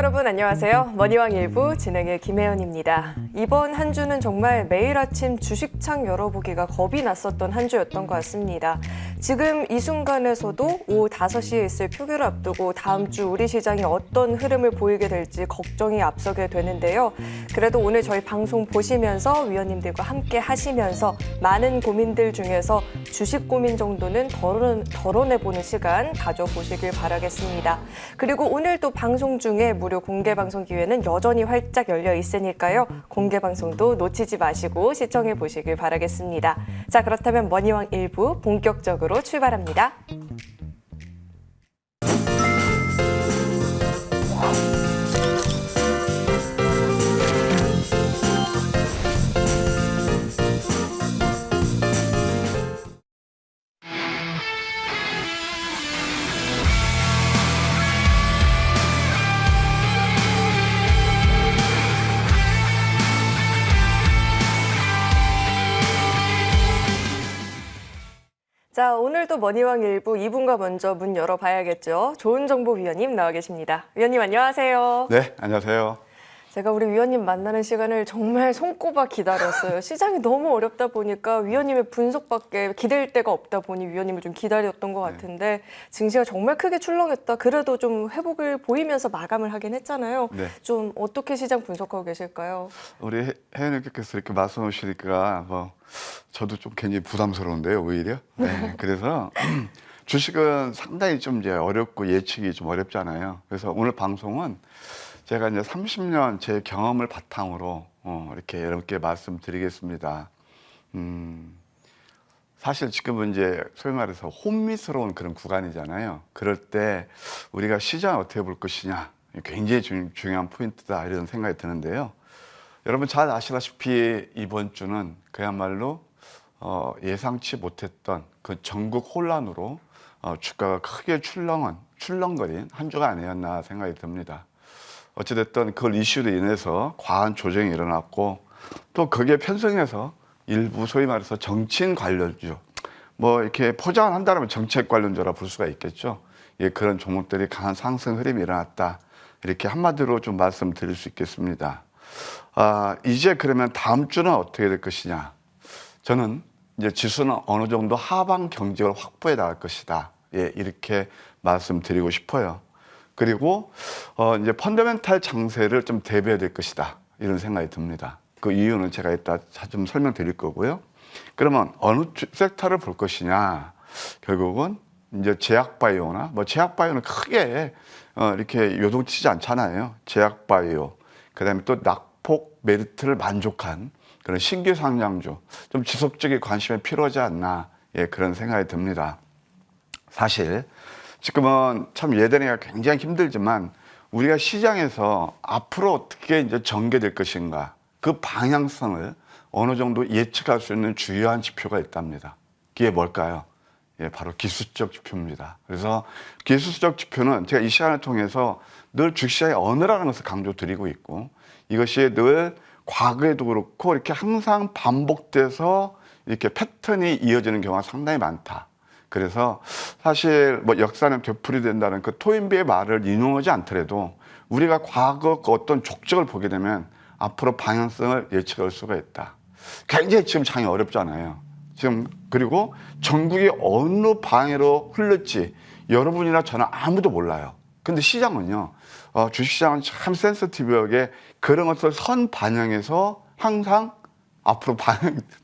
여러분 안녕하세요. 머니왕 일부 진행의 김혜연입니다. 이번 한 주는 정말 매일 아침 주식창 열어보기가 겁이 났었던 한 주였던 것 같습니다. 지금 이 순간에서도 오후 5시에 있을 표결을 앞두고 다음 주 우리 시장이 어떤 흐름을 보이게 될지 걱정이 앞서게 되는데요. 그래도 오늘 저희 방송 보시면서 위원님들과 함께 하시면서 많은 고민들 중에서 주식 고민 정도는 덜어내보는 시간 가져보시길 바라겠습니다. 그리고 오늘 또 방송 중에 무료 공개 방송 기회는 여전히 활짝 열려 있으니까요. 공개 방송도 놓치지 마시고 시청해 보시길 바라겠습니다. 자, 그렇다면 머니왕 일부 본격적으로 출발합니다. 자, 오늘도 머니왕 일부 2분과 먼저 문 열어봐야겠죠. 좋은 정보 위원님 나와 계십니다. 위원님 안녕하세요. 네, 안녕하세요. 제가 우리 위원님 만나는 시간을 정말 손꼽아 기다렸어요. 시장이 너무 어렵다 보니까 위원님의 분석밖에 기댈 데가 없다 보니 위원님을 좀 기다렸던 것 같은데 증시가 정말 크게 출렁였다. 그래도 좀 회복을 보이면서 마감을 하긴 했잖아요. 네. 좀 어떻게 시장 분석하고 계실까요? 우리 혜연님께서 이렇게 말씀 오시니까 저도 좀 굉장히 부담스러운데요, 오히려. 네, 그래서 주식은 상당히 좀 이제 어렵고 예측이 좀 어렵잖아요. 그래서 오늘 방송은 제가 이제 30년 제 경험을 바탕으로 이렇게 여러분께 말씀드리겠습니다. 사실 지금은 이제 소위 말해서 혼미스러운 그런 구간이잖아요. 그럴 때 우리가 시장을 어떻게 볼 것이냐 굉장히 중요한 포인트다 이런 생각이 드는데요. 여러분 잘 아시다시피 이번 주는 그야말로 예상치 못했던 그 전국 혼란으로 주가가 크게 출렁거린 한 주가 아니었나 생각이 듭니다. 어찌됐든 그 이슈로 인해서 과한 조정이 일어났고 또 거기에 편성해서 일부 소위 말해서 정치인 관련주 이렇게 포장을 한다면 정책 관련주라 볼 수가 있겠죠. 예, 그런 종목들이 강한 상승 흐름이 일어났다. 이렇게 한마디로 좀 말씀드릴 수 있겠습니다. 이제 그러면 다음 주는 어떻게 될 것이냐. 저는 이제 지수는 어느 정도 하방 경직을 확보해 나갈 것이다. 예, 이렇게 말씀드리고 싶어요. 그리고 이제 펀더멘탈 장세를 좀 대비해야 될 것이다. 이런 생각이 듭니다. 그 이유는 제가 이따 좀 설명드릴 거고요. 그러면 어느 섹터를 볼 것이냐. 결국은 이제 제약바이오나 제약바이오는 크게 이렇게 요동치지 않잖아요. 제약바이오. 그다음에 또 낙폭 메리트를 만족한 그런 신규 상장주. 좀 지속적인 관심이 필요하지 않나. 예, 그런 생각이 듭니다. 사실 지금은 참 예단하기가 굉장히 힘들지만 우리가 시장에서 앞으로 어떻게 이제 전개될 것인가 그 방향성을 어느 정도 예측할 수 있는 주요한 지표가 있답니다. 그게 뭘까요? 예, 바로 기술적 지표입니다. 그래서 기술적 지표는 제가 이 시간을 통해서 늘 주식시장의 언어라는 것을 강조드리고 있고 이것이 늘 과거에도 그렇고 이렇게 항상 반복돼서 이렇게 패턴이 이어지는 경우가 상당히 많다. 그래서 사실 역사는 되풀이된다는 그 토인비의 말을 인용하지 않더라도 우리가 과거 그 어떤 족적을 보게 되면 앞으로 방향성을 예측할 수가 있다. 굉장히 지금 장이 어렵잖아요. 지금 그리고 전국이 어느 방향으로 흘렀지 여러분이나 저는 아무도 몰라요. 근데 시장은요. 주식시장은 참 센서티브하게 그런 것을 선 반영해서 항상 앞으로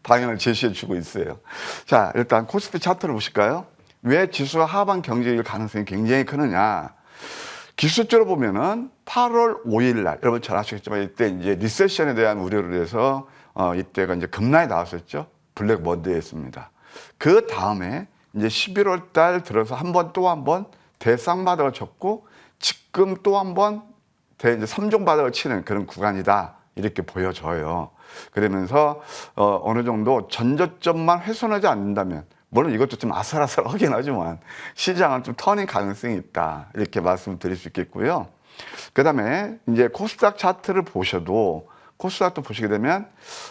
방향을 제시해 주고 있어요. 자, 일단 코스피 차트를 보실까요? 왜 지수가 하방 경직일 가능성이 굉장히 크느냐. 기술적으로 보면은 8월 5일 날, 여러분 잘 아시겠지만 이때 이제 리세션에 대한 우려를 해서 이때가 이제 급락이 나왔었죠. 블랙 먼데이였습니다. 그 다음에 이제 11월 달 들어서 또 한 번 대쌍바닥을 쳤고 지금 또 한 번 이제 3종 바닥을 치는 그런 구간이다. 이렇게 보여져요. 그러면서 어느 정도 전저점만 훼손하지 않는다면 물론 이것도 좀 아슬아슬하긴 하지만 시장은 좀 터닝 가능성이 있다. 이렇게 말씀드릴 수 있겠고요. 그 다음에 이제 코스닥 차트를 보셔도 코스닥도 보시게 되면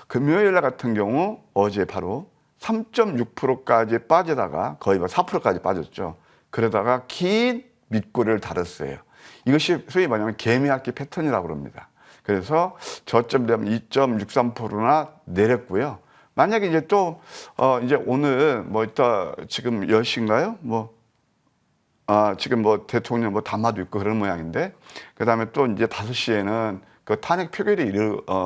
금요일 날 같은 경우 어제 바로 3.6%까지 빠지다가 거의 4%까지 빠졌죠. 그러다가 긴 밑꼬리를 달았어요. 이것이 소위 말하면 개미핥기 패턴이라고 그럽니다. 그래서 저점 되면 2.63%나 내렸고요. 만약에 이제 또 이제 오늘 뭐 이따 지금 10시인가요? 지금 뭐 대통령 뭐 담화도 있고 그런 모양인데, 그 다음에 또 이제 5시에는 그 탄핵 표결이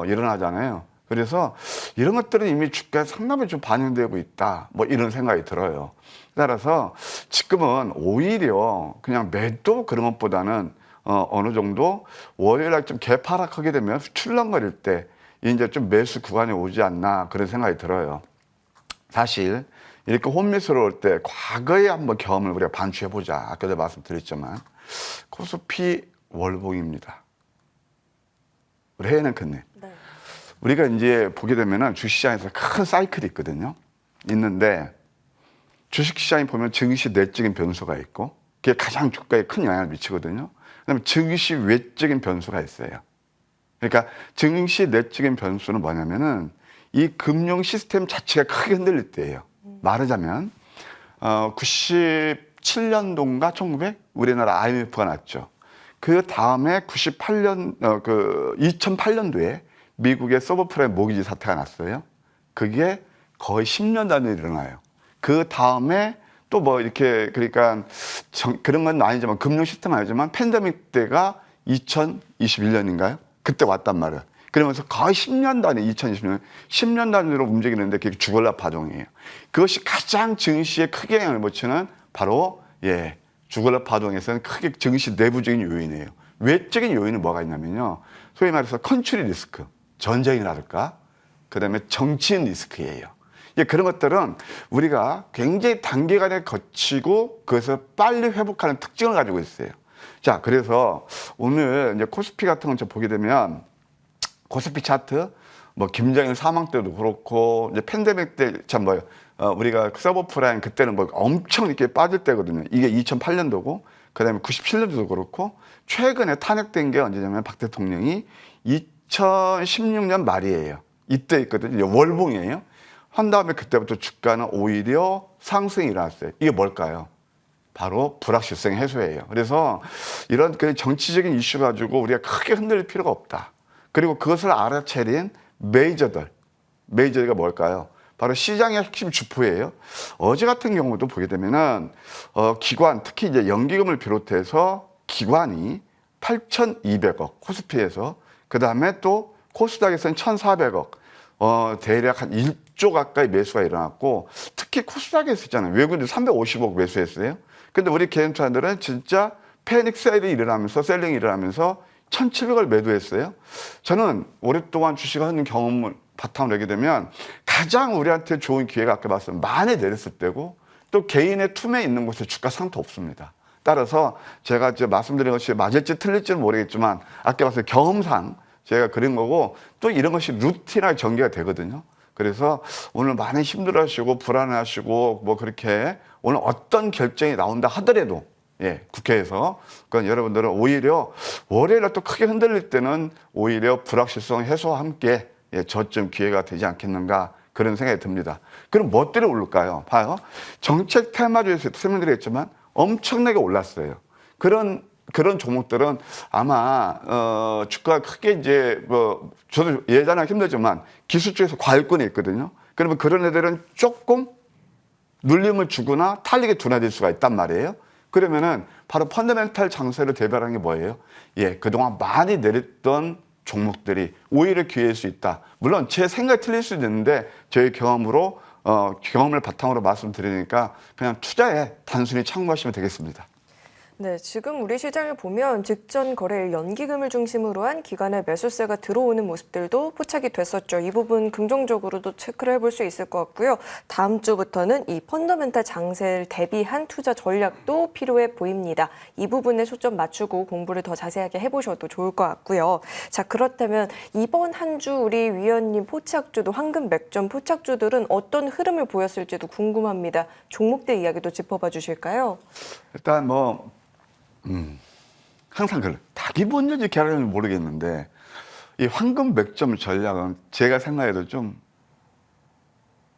일어나잖아요. 그래서 이런 것들은 이미 주가에 상당히 좀 반영되고 있다. 뭐 이런 생각이 들어요. 따라서 지금은 오히려 그냥 매도 그런 것보다는 어느 정도 월요일날 좀 개파락하게 되면 출렁거릴 때 이제 좀 매수 구간에 오지 않나 그런 생각이 들어요. 사실 이렇게 혼미스러울 올 때 과거에 한번 경험을 우리가 반추해보자. 아까도 말씀드렸지만 코스피 월봉입니다. 우리 해외는 큰네. 네. 우리가 이제 보게 되면은 주식시장에서 큰 사이클이 있거든요. 있는데 주식시장이 보면 증시 내적인 변수가 있고 그게 가장 주가에 큰 영향을 미치거든요. 그다음에 증시 외적인 변수가 있어요. 그러니까 증시 내적인 변수는 뭐냐면은 이 금융 시스템 자체가 크게 흔들릴 때예요. 말하자면 97년도인가 1900 우리나라 IMF가 났죠. 그 다음에 2008년도에 미국의 서브프라임 모기지 사태가 났어요. 그게 거의 10년 단위로 일어나요. 그 다음에 또 뭐 이렇게 그러니까 그런 건 아니지만 금융 시스템은 아니지만 팬데믹 때가 2021년인가요? 그때 왔단 말이에요. 그러면서 거의 10년 단위, 2020년 10년 단위로 움직이는데 그게 주글라 파동이에요. 그것이 가장 증시에 크게 영향을 미치는 바로 주글라 파동에서는 크게 증시 내부적인 요인이에요. 외적인 요인은 뭐가 있냐면요. 소위 말해서 컨트리 리스크, 전쟁이라든가 그다음에 정치인 리스크예요. 그런 것들은 우리가 굉장히 단기간에 거치고 그것을 빨리 회복하는 특징을 가지고 있어요. 자, 그래서 오늘 이제 코스피 같은 걸 보게 되면 코스피 차트, 뭐 김정일 사망 때도 그렇고 이제 팬데믹 때 참 우리가 서브프라임 그때는 뭐 엄청 이렇게 빠질 때거든요. 이게 2008년도고 그다음에 97년도도 그렇고 최근에 탄핵된 게 언제냐면 박 대통령이 2016년 말이에요. 이때 있거든요. 월봉이에요. 한 다음에 그때부터 주가는 오히려 상승이 일어났어요. 이게 뭘까요? 바로 불확실성 해소예요. 그래서 이런 그 정치적인 이슈 가지고 우리가 크게 흔들릴 필요가 없다. 그리고 그것을 알아차린 메이저가 뭘까요? 바로 시장의 핵심 주포예요. 어제 같은 경우도 보게 되면은 기관, 특히 이제 연기금을 비롯해서 기관이 8,200억 코스피에서, 그 다음에 또 코스닥에서는 1,400억, 대략 한 1조 가까이 매수가 일어났고, 특히 코스닥에서 있잖아요. 외국인들 350억 매수했어요. 근데 우리 개인 투자들은 진짜 패닉 세일이 일어나면서, 셀링이 일어나면서 1,700을 매도했어요. 저는 오랫동안 주식을 하는 경험을 바탕으로 하게 되면 가장 우리한테 좋은 기회가 아까 말씀 많이 내렸을 때고, 또 개인의 툼에 있는 곳에 주가 상태 없습니다. 따라서 제가 이제 말씀드린 것이 맞을지 틀릴지는 모르겠지만 아까 말씀 경험상 제가 그린 거고, 또 이런 것이 루틴하게 전개가 되거든요. 그래서 오늘 많이 힘들어하시고 불안해하시고 뭐 그렇게 오늘 어떤 결정이 나온다 하더라도 국회에서 그러니까 여러분들은 오히려 월요일에 또 크게 흔들릴 때는 오히려 불확실성 해소와 함께 저점 기회가 되지 않겠는가 그런 생각이 듭니다. 그럼 뭐들이 오를까요? 봐요. 정책 테마주에서 설명드렸지만 엄청나게 올랐어요. 그런 종목들은 아마 주가가 크게 이제 뭐 저도 예단하기 힘들지만 기술 쪽에서 과일권이 있거든요. 그러면 그런 애들은 조금 눌림을 주거나 탈리게 둔화될 수가 있단 말이에요. 그러면은 바로 펀더멘탈 장세를 대변하는 게 뭐예요? 그동안 많이 내렸던 종목들이 오히려 기회일 수 있다. 물론 제 생각이 틀릴 수도 있는데 저희 경험으로 경험을 바탕으로 말씀드리니까 그냥 투자에 단순히 참고하시면 되겠습니다. 네, 지금 우리 시장을 보면 직전 거래일 연기금을 중심으로 한 기관의 매수세가 들어오는 모습들도 포착이 됐었죠. 이 부분 긍정적으로도 체크를 해볼 수 있을 것 같고요. 다음 주부터는 이 펀더멘탈 장세를 대비한 투자 전략도 필요해 보입니다. 이 부분에 초점 맞추고 공부를 더 자세하게 해보셔도 좋을 것 같고요. 자, 그렇다면 이번 한 주 우리 위원님 포착주도 황금 맥점 포착주들은 어떤 흐름을 보였을지도 궁금합니다. 종목대 이야기도 짚어봐 주실까요? 일단 뭐 항상 다 기본적인 결론은 모르겠는데 이 황금 맥점 전략은 제가 생각해도 좀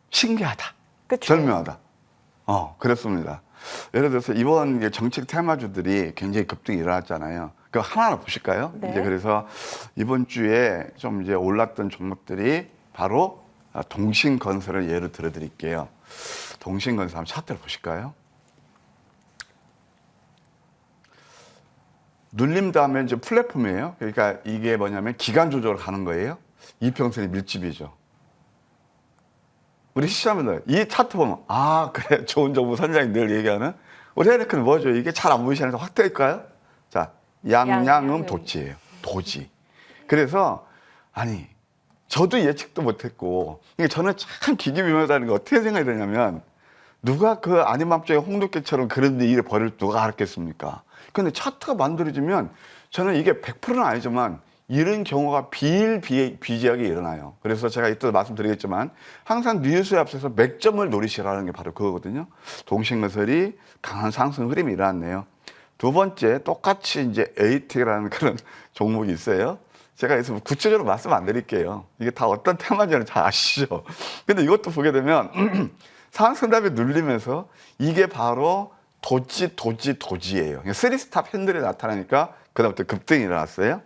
신기하다. 그쵸? 절묘하다. 그렇습니다. 예를 들어서 이번 정책 테마주들이 굉장히 급등이 일어났잖아요. 그 하나하나 보실까요? 네. 이제 그래서 이번 주에 좀 이제 올랐던 종목들이 바로 동신건설을 예로 들어드릴게요. 동신건설 한번 차트를 보실까요? 눌림 다음에 이제 플랫폼이에요. 그러니까 이게 뭐냐면 기간 조절을 가는 거예요. 이평선이 밀집이죠. 우리 시청자분들 이 차트 보면 그래 좋은 정보 선장이 늘 얘기하는 우리 헤네크는 뭐죠? 이게 잘 안 보이시는데 확대할까요? 자, 양양음 도지예요. 도지. 그래서 아니 저도 예측도 못했고 저는 참 기기묘하다는 게 어떻게 생각이 되냐면 누가 그 아닌 맘속에 홍두깨처럼 그런 일을 벌일 누가 알았겠습니까? 근데 차트가 만들어지면 저는 이게 100%는 아니지만 이런 경우가 비일비재하게 일어나요. 그래서 제가 이따 말씀드리겠지만 항상 뉴스에 앞서서 맥점을 노리시라는 게 바로 그거거든요. 동신건설이 강한 상승 흐름이 일어났네요. 두 번째 똑같이 이제 에이텍이라는 그런 종목이 있어요. 제가 여기서 구체적으로 말씀 안 드릴게요. 이게 다 어떤 테마인지는 잘 아시죠. 근데 이것도 보게 되면 상승답이 눌리면서 이게 바로 도지예요. 3스탑 핸들이 나타나니까 그다음부터 급등이 일어났어요.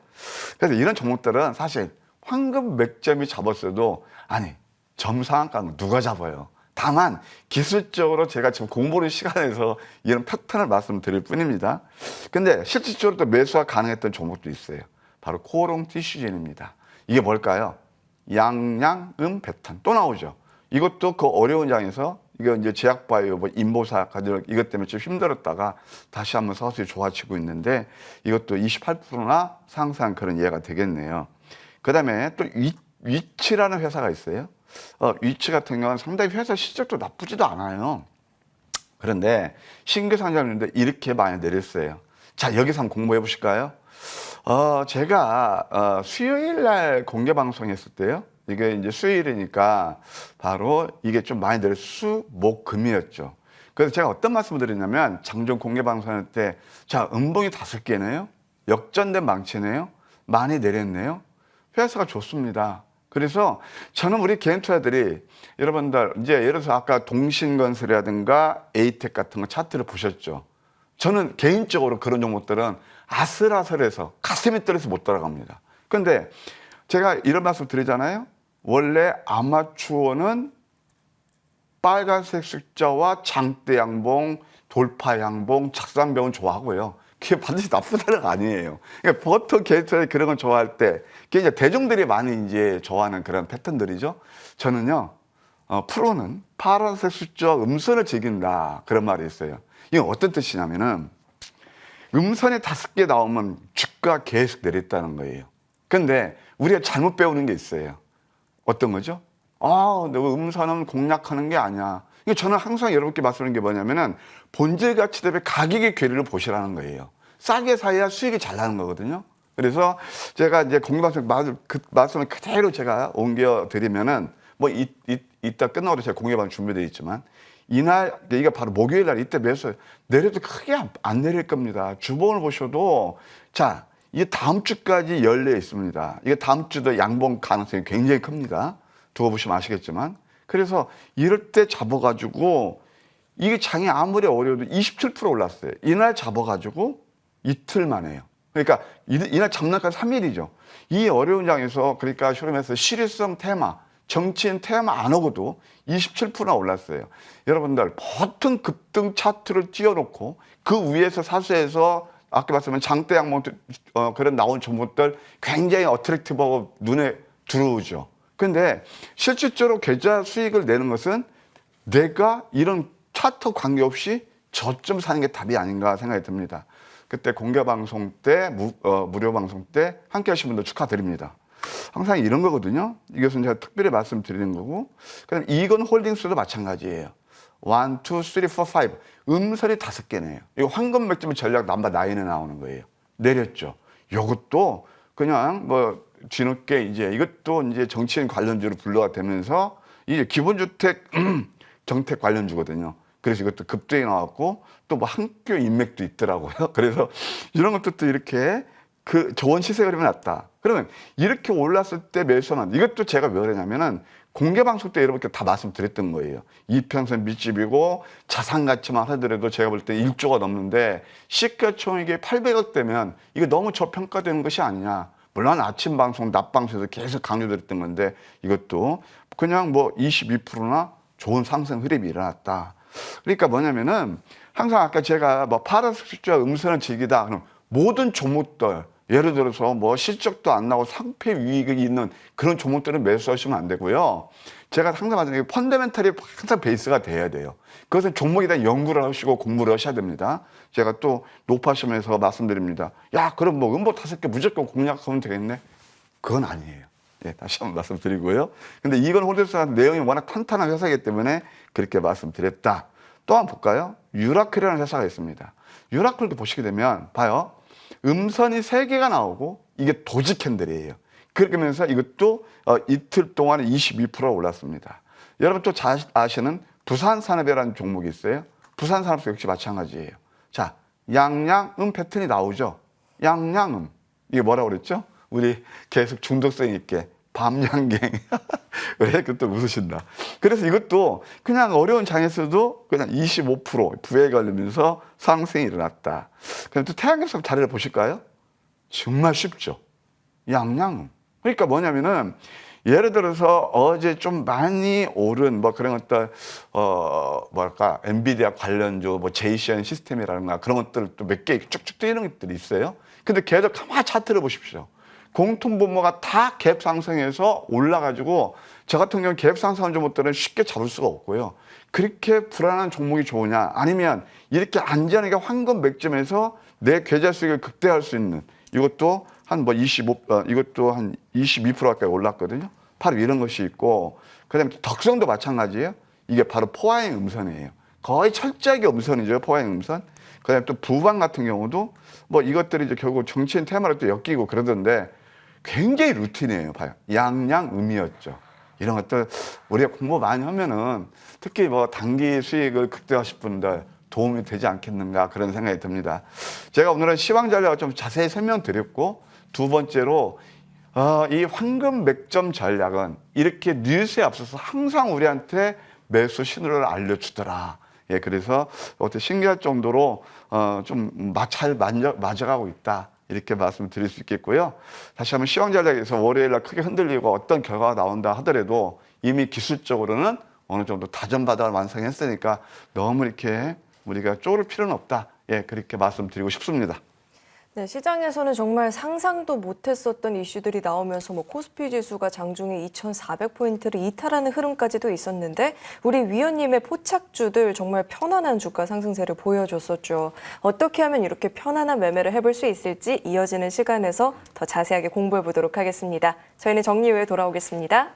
그래서 이런 종목들은 사실 황금 맥점이 잡았어도 아니 점상한가는 누가 잡아요. 다만 기술적으로 제가 지금 공부하는 시간에서 이런 패턴을 말씀드릴 뿐입니다. 근데 실질적으로 또 매수가 가능했던 종목도 있어요. 바로 코오롱 티슈젠입니다. 이게 뭘까요? 양양음 패턴 또 나오죠. 이것도 그 어려운 장에서 이거 이제 제약바이오 인보사 이것 때문에 좀 힘들었다가 다시 한번 서서히 좋아지고 있는데 이것도 28%나 상승한 그런 예가 되겠네요. 그다음에 또 위치라는 회사가 있어요. 위치 같은 경우는 상당히 회사 실적도 나쁘지도 않아요. 그런데 신규 상장률인데 이렇게 많이 내렸어요. 자, 여기서 한번 공부해 보실까요? 제가 수요일 날 공개 방송했을 때요. 이게 이제 수요일이니까 바로 이게 좀 많이 내려 수목금이었죠. 그래서 제가 어떤 말씀을 드리냐면 장중 공개 방송할 때 자, 음봉이 5개네요. 역전된 망치네요. 많이 내렸네요. 회사가 좋습니다. 그래서 저는 우리 개인 투자들이 여러분들 이제 예를 들어서 아까 동신건설이라든가 에이텍 같은 거 차트를 보셨죠. 저는 개인적으로 그런 종목들은 아슬아슬해서 가슴이 떨려서 못 따라갑니다. 근데 제가 이런 말씀 드리잖아요. 원래 아마추어는 빨간색 숫자와 장대 양봉, 돌파 양봉, 작상병은 좋아하고요. 그게 반드시 나쁘다는 거 아니에요. 그러니까 보통 개인투자 그런 건 좋아할 때, 그게 이제 대중들이 많이 이제 좋아하는 그런 패턴들이죠. 저는요, 프로는 파란색 숫자와 음선을 즐긴다. 그런 말이 있어요. 이건 어떤 뜻이냐면은, 음선이 5개 나오면 주가 계속 내렸다는 거예요. 근데 우리가 잘못 배우는 게 있어요. 어떤 거죠? 내가 음선은 공략하는 게 아니야. 저는 항상 여러분께 말씀하는 게 뭐냐면은 본질 가치 대비 가격의 괴리를 보시라는 거예요. 싸게 사야 수익이 잘 나는 거거든요. 그래서 제가 이제 공개방송 그 말씀을 그대로 제가 옮겨드리면은 이따 끝나고 제가 공개방송 준비되어 있지만 이날 이게 바로 목요일 날 이때 매수 내려도 크게 안 내릴 겁니다. 주봉을 보셔도 자 이게 다음 주까지 열려 있습니다. 이게 다음 주도 양봉 가능성이 굉장히 큽니다. 두고 보시면 아시겠지만 그래서 이럴 때 잡아가지고 이게 장이 아무리 어려워도 27% 올랐어요. 이날 잡아가지고 이틀 만에요. 그러니까 이날 잡날까지 3일이죠. 이 어려운 장에서 그러니까 쇼룸에서 실효성 테마, 정치인 테마 안 오고도 27%나 올랐어요. 여러분들 보통 급등 차트를 띄워놓고 그 위에서 사수해서 아까 말씀한 장대 양봉 그런 나온 종목들 굉장히 어트랙티브하고 눈에 들어오죠. 근데 실질적으로 계좌 수익을 내는 것은 내가 이런 차트 관계없이 저점 사는 게 답이 아닌가 생각이 듭니다. 그때 공개 방송 때 무료 방송 때 함께 하신 분들 축하드립니다. 항상 이런 거거든요. 이것은 제가 특별히 말씀드리는 거고 그다음 이건 홀딩스도 마찬가지예요. 1, 2, 3, 4, 5 음선이 5개네요. 이거 황금 맥점 전략 넘버 9에 나오는 거예요. 내렸죠. 이것도 그냥 뒤늦게 이제 이것도 이제 정치인 관련주로 분류가 되면서 이제 기본주택 정책 관련주거든요. 그래서 이것도 급등이 나왔고 또 학교 인맥도 있더라고요. 그래서 이런 것도 이렇게 좋은 시세 흐름이 났다. 그러면 이렇게 올랐을 때 매수만 이것도 제가 왜 그러냐면은 공개 방송 때 여러분께 다 말씀드렸던 거예요. 이평선 밑집이고 자산 가치만 하더라도 제가 볼 때 1조가 넘는데 시가총액이 800억 되면 이거 너무 저평가되는 것이 아니냐. 물론 아침 방송, 낮 방송에서 계속 강조드렸던 건데 이것도 그냥 뭐 22%나 좋은 상승 흐름이 일어났다. 그러니까 뭐냐면은 항상 아까 제가 뭐 파란색주와 음선을 즐기다. 그럼 모든 종목들 예를 들어서 뭐 실적도 안 나고 상패 위익이 있는 그런 종목들은 매수하시면 안 되고요. 제가 항상 말하는 게 펀더멘탈이 항상 베이스가 돼야 돼요. 그것은 종목에 대한 연구를 하시고 공부를 하셔야 됩니다. 제가 또 높아시면서 말씀드립니다. 야, 그럼 뭐 음보 5개 무조건 공략하면 되겠네? 그건 아니에요. 예, 다시 한번 말씀드리고요. 근데 이건 홀데스가 내용이 워낙 탄탄한 회사이기 때문에 그렇게 말씀드렸다. 또 한번 볼까요? 유라클이라는 회사가 있습니다. 유라클도 보시게 되면 봐요. 음선이 3개가 나오고 이게 도지 캔들이에요. 그렇게 하면서 이것도 이틀 동안에 22% 올랐습니다. 여러분 또 잘 아시는 부산산업이라는 종목이 있어요. 부산산업도 역시 마찬가지예요. 자, 양양음 패턴이 나오죠. 양양음. 이게 뭐라고 그랬죠? 우리 계속 중독성 있게 밤양갱. 왜 그때 웃으신다. 그래서 이것도 그냥 어려운 장에서도 그냥 25% 부에 걸리면서 상승이 일어났다. 그럼 또 태양광석 자리를 보실까요? 정말 쉽죠. 양양음. 그러니까 뭐냐면은 예를 들어서 어제 좀 많이 오른 뭐 그런 것들 뭐랄까 엔비디아 관련주 뭐 제이시안 시스템이라든가 그런 것들 또 몇 개 쭉쭉 뜨이는 것들이 있어요. 근데 계속 가만히 차트를 보십시오. 공통분모가 다 갭 상승해서 올라가지고 저 같은 경우는 갭 상승한 종목들은 쉽게 잡을 수가 없고요. 그렇게 불안한 종목이 좋으냐 아니면 이렇게 안전하게 황금 맥점에서 내 계좌 수익을 극대화할 수 있는 이것도 한 뭐 22% 가까이 올랐거든요. 바로 이런 것이 있고 그다음에 덕성도 마찬가지예요. 이게 바로 포화행 음선이에요. 거의 철저하게 음선이죠. 포화행 음선. 그다음에 또 부방 같은 경우도 뭐 이것들이 이제 결국 정치인 테마를 또 엮이고 그러던데 굉장히 루틴이에요. 봐요. 양양음이었죠. 이런 것들 우리가 공부 많이 하면은 특히 뭐 단기 수익을 극대화하실 분들 도움이 되지 않겠는가 그런 생각이 듭니다. 제가 오늘은 시황 전략을 좀 자세히 설명드렸고 두 번째로 이 황금 맥점 전략은 이렇게 뉴스에 앞서서 항상 우리한테 매수 신호를 알려주더라. 예, 그래서 어떻게 신기할 정도로 좀 잘 맞아가고 있다. 이렇게 말씀드릴 수 있겠고요. 다시 한번 시황 전략에서 월요일날 크게 흔들리고 어떤 결과가 나온다 하더라도 이미 기술적으로는 어느 정도 다전바다를 완성했으니까 너무 이렇게 우리가 쪼를 필요는 없다. 예, 그렇게 말씀드리고 싶습니다. 네, 시장에서는 정말 상상도 못했었던 이슈들이 나오면서 뭐 코스피 지수가 장중에 2,400포인트를 이탈하는 흐름까지도 있었는데 우리 위원님의 포착주들 정말 편안한 주가 상승세를 보여줬었죠. 어떻게 하면 이렇게 편안한 매매를 해볼 수 있을지 이어지는 시간에서 더 자세하게 공부해 보도록 하겠습니다. 저희는 정리 후에 돌아오겠습니다.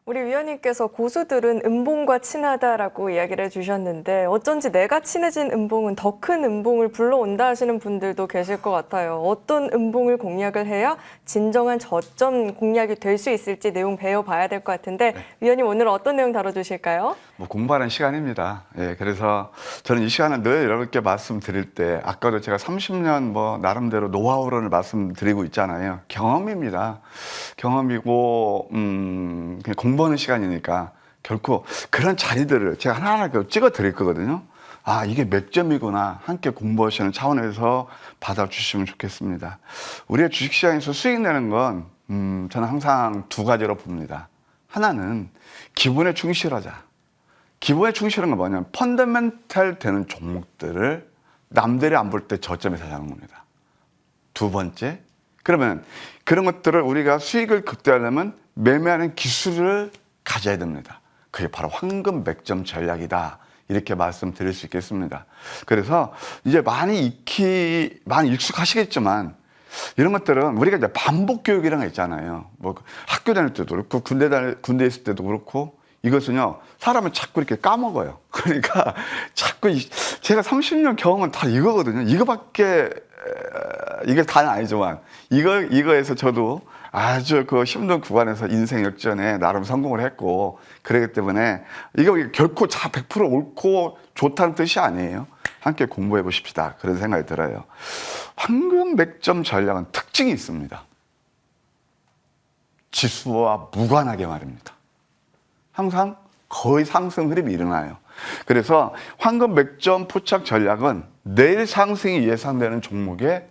우리 위원님께서 고수들은 음봉과 친하다라고 이야기를 해주셨는데 어쩐지 내가 친해진 음봉은 더 큰 음봉을 불러온다 하시는 분들도 계실 것 같아요. 어떤 음봉을 공략을 해야 진정한 저점 공략이 될 수 있을지 내용 배워봐야 될 것 같은데 네. 위원님 오늘 어떤 내용 다뤄주실까요? 뭐 공부하는 시간입니다. 예, 그래서 저는 이 시간을 늘 여러분께 말씀드릴 때 아까도 제가 30년 뭐 나름대로 노하우를 말씀드리고 있잖아요. 경험입니다. 경험이고 그냥 공부하는 시간이니까 결코 그런 자리들을 제가 하나하나 찍어 드릴 거거든요. 아, 이게 몇 점이구나 함께 공부하시는 차원에서 받아주시면 좋겠습니다. 우리의 주식시장에서 수익 내는 건 저는 항상 두 가지로 봅니다. 하나는 기본에 충실하자. 기본에 충실한 건 뭐냐면 펀더멘탈 되는 종목들을 남들이 안 볼 때 저점에 사자는 겁니다. 두 번째, 그러면 그런 것들을 우리가 수익을 극대화하려면 매매하는 기술을 가져야 됩니다. 그게 바로 황금 100점 전략이다. 이렇게 말씀드릴 수 있겠습니다. 그래서 이제 많이 익숙하시겠지만 이런 것들은 우리가 이제 반복 교육이라는 거 있잖아요. 뭐 학교 다닐 때도 그렇고 군대 있을 때도 그렇고 이것은요 사람은 자꾸 이렇게 까먹어요. 그러니까 자꾸 제가 30년 경험은 다 이거거든요. 이거밖에 이게 다는 아니지만 이거에서 저도 아주 그 힘든 구간에서 인생 역전에 나름 성공을 했고 그렇기 때문에 이거 결코 100% 옳고 좋다는 뜻이 아니에요. 함께 공부해 보십시다. 그런 생각이 들어요. 황금 100점 전략은 특징이 있습니다. 지수와 무관하게 말입니다. 항상 거의 상승 흐름이 일어나요. 그래서 황금 100점 포착 전략은 내일 상승이 예상되는 종목의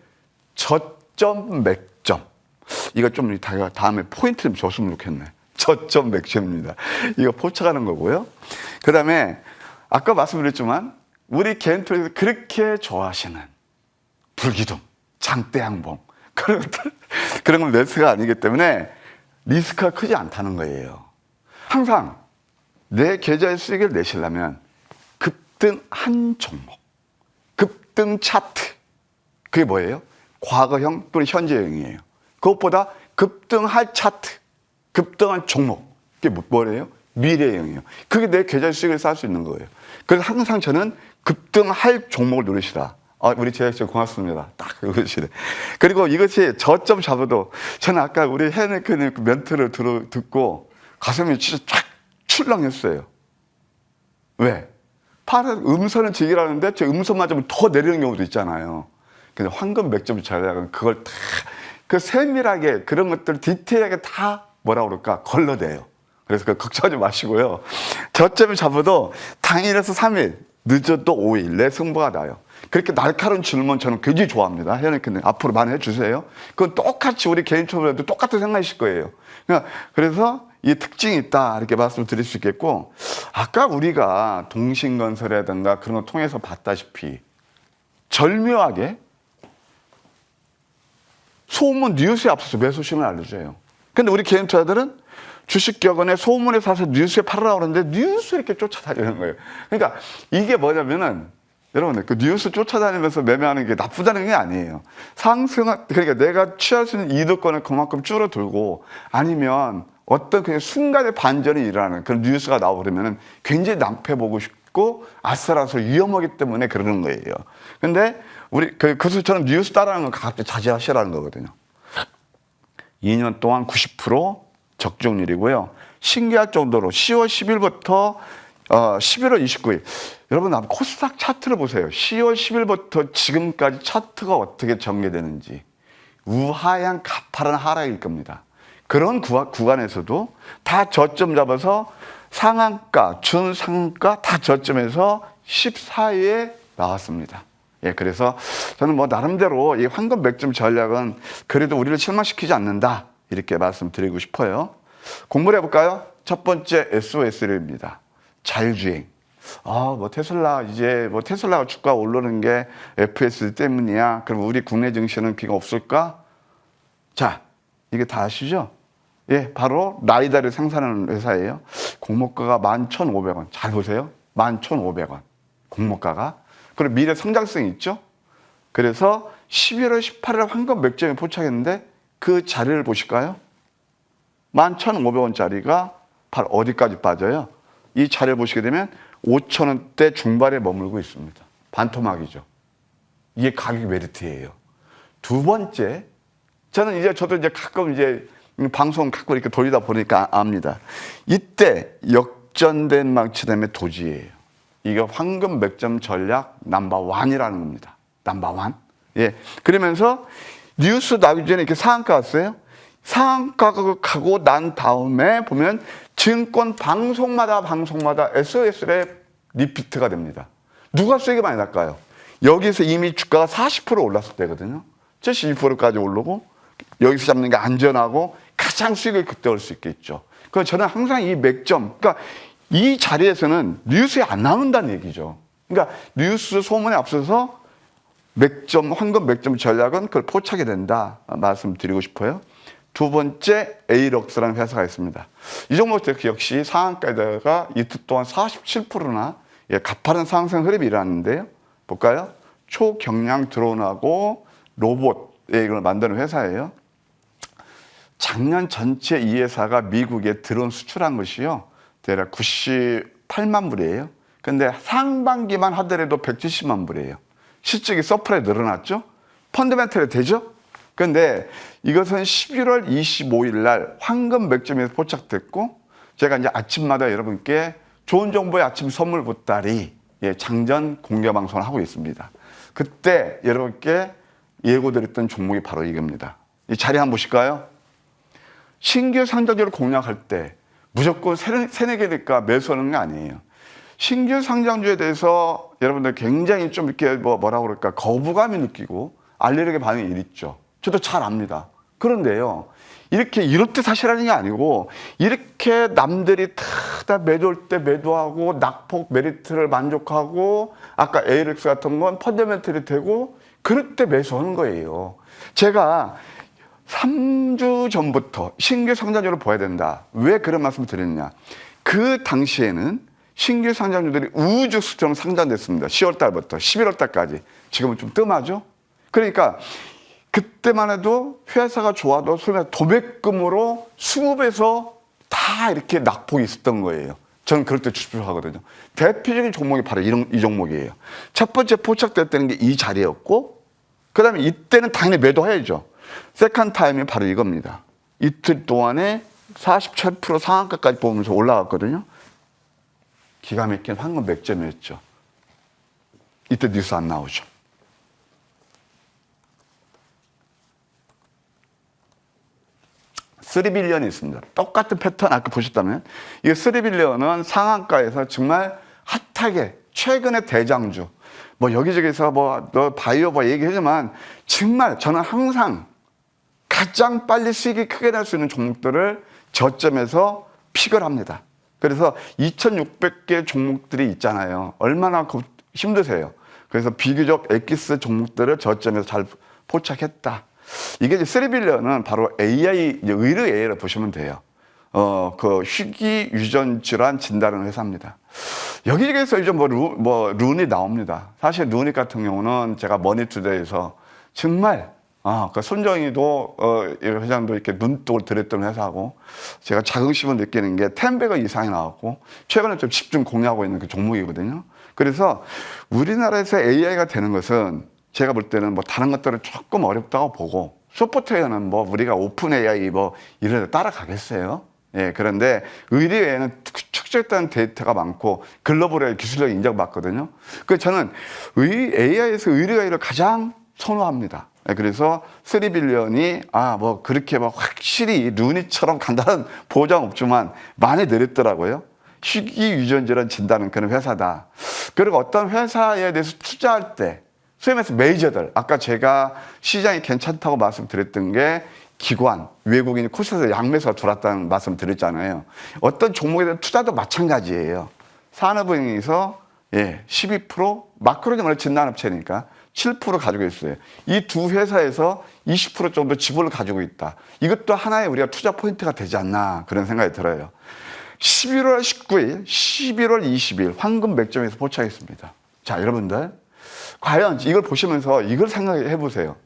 저점 100점. 이거 좀 다음에 포인트 좀 줬으면 좋겠네. 저점 100점입니다. 이거 포착하는 거고요. 그 다음에 아까 말씀드렸지만 우리 개인투자에서 그렇게 좋아하시는 불기둥, 장대양봉 그런 건 매스가 아니기 때문에 리스크가 크지 않다는 거예요. 항상 내 계좌의 수익을 내시려면 급등 한 종목, 급등 차트 그게 뭐예요? 과거형 또는 현재형이에요. 그것보다 급등할 차트, 급등한 종목 그게 뭐래요? 미래형이에요. 그게 내 계좌의 수익을 쌓을 수 있는 거예요. 그래서 항상 저는 급등할 종목을 누르시라. 우리 제작진 고맙습니다. 딱 그러시래. 그리고 이것이 저점 잡아도 저는 아까 우리 헤네크님 그 멘트를 듣고 가슴이 진짜 쫙 출렁했어요. 왜? 파란 음선을 지기라는데 저 음선 맞으면 더 내리는 경우도 있잖아요. 근데 황금 100점 전략은 그걸 다 그 세밀하게 그런 것들 디테일하게 다 뭐라 그럴까 걸러대요. 그래서 그 걱정하지 마시고요. 저점을 잡아도 당일에서 3일 늦어도 5일 내 승부가 나요. 그렇게 날카로운 질문 저는 굉장히 좋아합니다. 헤네크님 앞으로 많이 해주세요. 그건 똑같이 우리 개인 투자도 똑같은 생각이실 거예요. 그래서 이 특징이 있다 이렇게 말씀드릴 수 있겠고 아까 우리가 동신건설이라든가 그런 걸 통해서 봤다시피 절묘하게 소문 뉴스에 앞서서 매수심을 알려줘요. 근데 우리 개인 투자들은 주식격언에 소문에 사서 뉴스에 팔으라고 그러는데 뉴스 이렇게 쫓아다니는 거예요. 그러니까 이게 뭐냐면은 여러분 그 뉴스 쫓아다니면서 매매하는 게 나쁘다는 게 아니에요. 그러니까 내가 취할 수 있는 이득권을 그만큼 줄어들고 아니면 어떤 그냥 순간의 반전이 일어나는 그런 뉴스가 나오려면 굉장히 낭패 보고 싶고 아슬아슬 위험하기 때문에 그러는 거예요. 근데 그래서 저는 뉴스 따라하는 건 가급적 자제하시라는 거거든요. 2년 동안 90% 적중률이고요. 신기할 정도로 10월 10일부터 11월 29일. 여러분, 코스닥 차트를 보세요. 10월 10일부터 지금까지 차트가 어떻게 전개되는지. 우하향 가파른 하락일 겁니다. 그런 구간에서도 다 저점 잡아서 상한가, 준상한가 다 저점에서 14위에 나왔습니다. 예, 그래서 저는 뭐 나름대로 이 황금 100점 전략은 그래도 우리를 실망시키지 않는다. 이렇게 말씀드리고 싶어요. 공부를 해볼까요? 첫 번째 SOS입니다. 자율주행. 테슬라가 주가 오르는 게 FSD 때문이야. 그럼 우리 국내 증시는 기가 없을까? 자, 이게 다 아시죠? 예, 바로 라이다를 생산하는 회사예요. 공모가가 11,500원. 잘 보세요. 11,500원. 공모가가. 그리고 미래 성장성이 있죠? 그래서 11월 18일 황금 100점에 포착했는데 그 자리를 보실까요? 11,500원짜리가 바로 어디까지 빠져요? 이 자리를 보시게 되면 5,000원대 중반에 머물고 있습니다. 반토막이죠. 이게 가격 메리트예요. 두 번째, 저도 가끔 방송 갖고 이렇게 돌리다 보니까 압니다. 이때 역전된 망치담의 도지예요. 이게 황금 100점 전략 넘버1이라는 겁니다. 넘버1. 예. 그러면서 뉴스 나기 전에 이렇게 상한가 왔어요. 상한가가 가고 난 다음에 보면 증권 방송마다 SOS의 리피트가 됩니다. 누가 수익이 많이 날까요? 여기서 이미 주가가 40% 올랐을 때거든요. 72%까지 오르고 여기서 잡는 게 안전하고 가장 수익을 극대화할 수 있겠죠. 그래서 저는 항상 이 100점, 그러니까 이 자리에서는 뉴스에 안 나온다는 얘기죠. 그러니까 뉴스 소문에 앞서서 맥점, 황금 맥점 전략은 그걸 포착이 된다 말씀드리고 싶어요. 두 번째 에이럭스라는 회사가 있습니다. 이 종목 역시 상한가에다가 이틀 동안 47%나 가파른 상승 흐름이 일어났는데요. 볼까요? 초경량 드론하고 로봇 이걸 만드는 회사예요. 작년 전체 이 회사가 미국에 드론 수출한 것이요, 대략 98만 불이에요. 근데 상반기만 하더라도 170만 불이에요. 실적이 서프라이 늘어났죠? 펀더멘털이 되죠? 근데 이것은 11월 25일 날 황금 맥점에서 포착됐고, 제가 이제 아침마다 여러분께 좋은 정보의 아침 선물 보따리 장전 공개 방송을 하고 있습니다. 그때 여러분께 예고드렸던 종목이 바로 이겁니다. 이 자리 한번 보실까요? 신규 상장주를 공략할 때 무조건 세네 개니까 매수하는 게 아니에요. 신규 상장주에 대해서 여러분들 굉장히 좀 이렇게 뭐라고 그럴까, 거부감이 느끼고 알레르기 반응이 있죠. 저도 잘 압니다. 그런데요, 이럴 때 사실하는 게 아니고, 이렇게 남들이 다 매도할 때 매도하고 낙폭 메리트를 만족하고, 아까 ALX 같은 건 펀더멘털이 되고, 그럴 때 매수하는 거예요. 제가 3주 전부터 신규 상장주를 봐야 된다. 왜 그런 말씀을 드렸냐? 그 당시에는 신규 상장주들이 우주 수처럼 상장됐습니다. 10월 달부터 11월 달까지. 지금은 좀 뜸하죠? 그러니까 그때만 해도 회사가 좋아도 소위 말해 도매금으로 수급에서 다 이렇게 낙폭이 있었던 거예요. 저는 그럴 때 추출하거든요. 대표적인 종목이 바로 이 종목이에요. 첫 번째 포착됐다는 게 이 자리였고, 그 다음에 이때는 당연히 매도해야죠. 세컨 타임이 바로 이겁니다. 이틀 동안에 47% 상한가까지 보면서 올라갔거든요. 기가 막힌 황금 맥점이었죠. 이때 뉴스 안 나오죠. $3빌리언이 있습니다. 똑같은 패턴 아까 보셨다면, 이 $3빌리언은 상한가에서 정말 핫하게 최근의 대장주, 뭐 여기저기서 너 바이오 얘기하지만 정말 저는 항상 가장 빨리 수익이 크게 날 수 있는 종목들을 저점에서 픽을 합니다. 그래서 2,600개 종목들이 있잖아요. 얼마나 힘드세요. 그래서 비교적 엑기스 종목들을 저점에서 잘 포착했다. 이게 이제 $3빌리언은 바로 AI, 의료 AI를 보시면 돼요. 그 희귀 유전 질환 진단하는 회사입니다. 여기저기서 이제 룬이 나옵니다. 사실 룬이 같은 경우는 제가 머니투데이에서 정말 그 손정희도 회장도 이렇게 눈독을 들였던 회사고, 제가 자긍심을 느끼는 게 10배가 이상이 나왔고, 최근에 좀 집중 공략하고 있는 그 종목이거든요. 그래서 우리나라에서 AI가 되는 것은 제가 볼 때는 다른 것들은 조금 어렵다고 보고, 소프트웨어는 우리가 오픈 AI 이런 데 따라가겠어요. 예, 그런데 의료에는 축적된 데이터가 많고 글로벌의 기술력이 인정받거든요. 그래서 저는 AI에서 의료 AI를 가장 선호합니다. 그래서 $3빌리언이 그렇게 확실히 루니처럼 간다는 보장 없지만 많이 내렸더라고요. 희귀 유전질환 진단은 그런 회사다. 그리고 어떤 회사에 대해서 투자할 때 소위 말해서 메이저들, 아까 제가 시장이 괜찮다고 말씀드렸던 게 기관, 외국인이 코스에서 양매수가 들어왔다는 말씀 드렸잖아요. 어떤 종목에 대한 투자도 마찬가지예요. 산업은행에서 12%, 마크로적으로 진단업체니까 7% 가지고 있어요. 이 두 회사에서 20% 정도 지분을 가지고 있다. 이것도 하나의 우리가 투자 포인트가 되지 않나, 그런 생각이 들어요. 11월 19일, 11월 20일 황금 맥점에서 포착했습니다. 자, 여러분들 과연 이걸 보시면서 이걸 생각해 보세요.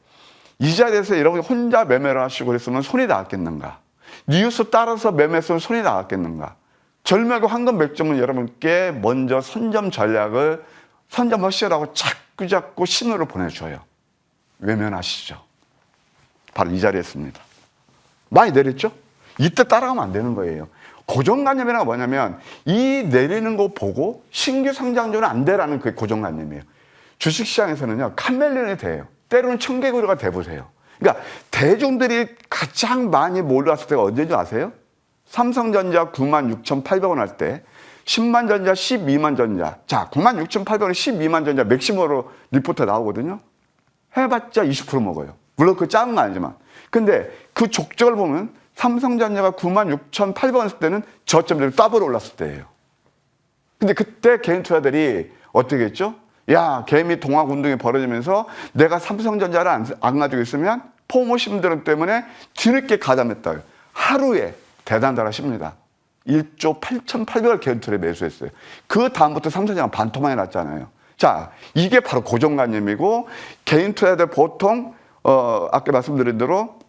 이 자리에서 여러분이 혼자 매매를 하시고 그랬으면 손이 나갔겠는가? 뉴스 따라서 매매했으면 손이 나갔겠는가? 절묘하게 황금 맥점은 여러분께 먼저 선점 전략을 선점하시라고 자꾸 신호를 보내줘요. 외면하시죠. 바로 이 자리였습니다. 많이 내렸죠? 이때 따라가면 안 되는 거예요. 고정관념이란 뭐냐면 이 내리는 거 보고 신규 상장주는 안 돼라는 그게 고정관념이에요. 주식시장에서는요, 카멜레온이 돼요. 때로는 청개구리가 돼보세요. 그러니까 대중들이 가장 많이 몰려왔을 때가 언제인지 아세요? 삼성전자 96,800원 할 때, 10만 전자, 12만 전자. 자, 96,800원, 12만 전자 맥시머로 리포트 나오거든요. 해봤자 20% 먹어요. 물론 그 작은 건 아니지만. 근데 그 족적을 보면 삼성전자가 96,800원 했을 때는 저점들이 더블 올랐을 때예요. 근데 그때 개인 투자들이 어떻게 했죠? 야, 개미 동학 운동이 벌어지면서 내가 삼성전자를 안 가지고 있으면 포모 심드럼 때문에 뒤늦게 가담했다. 하루에 대단하십니다. 1조 8,800억 개인투자에 매수했어요. 그 다음부터 삼성전자가 반토막이 났잖아요. 자, 이게 바로 고정관념이고 개인 투자들 보통 아까 말씀드린 대로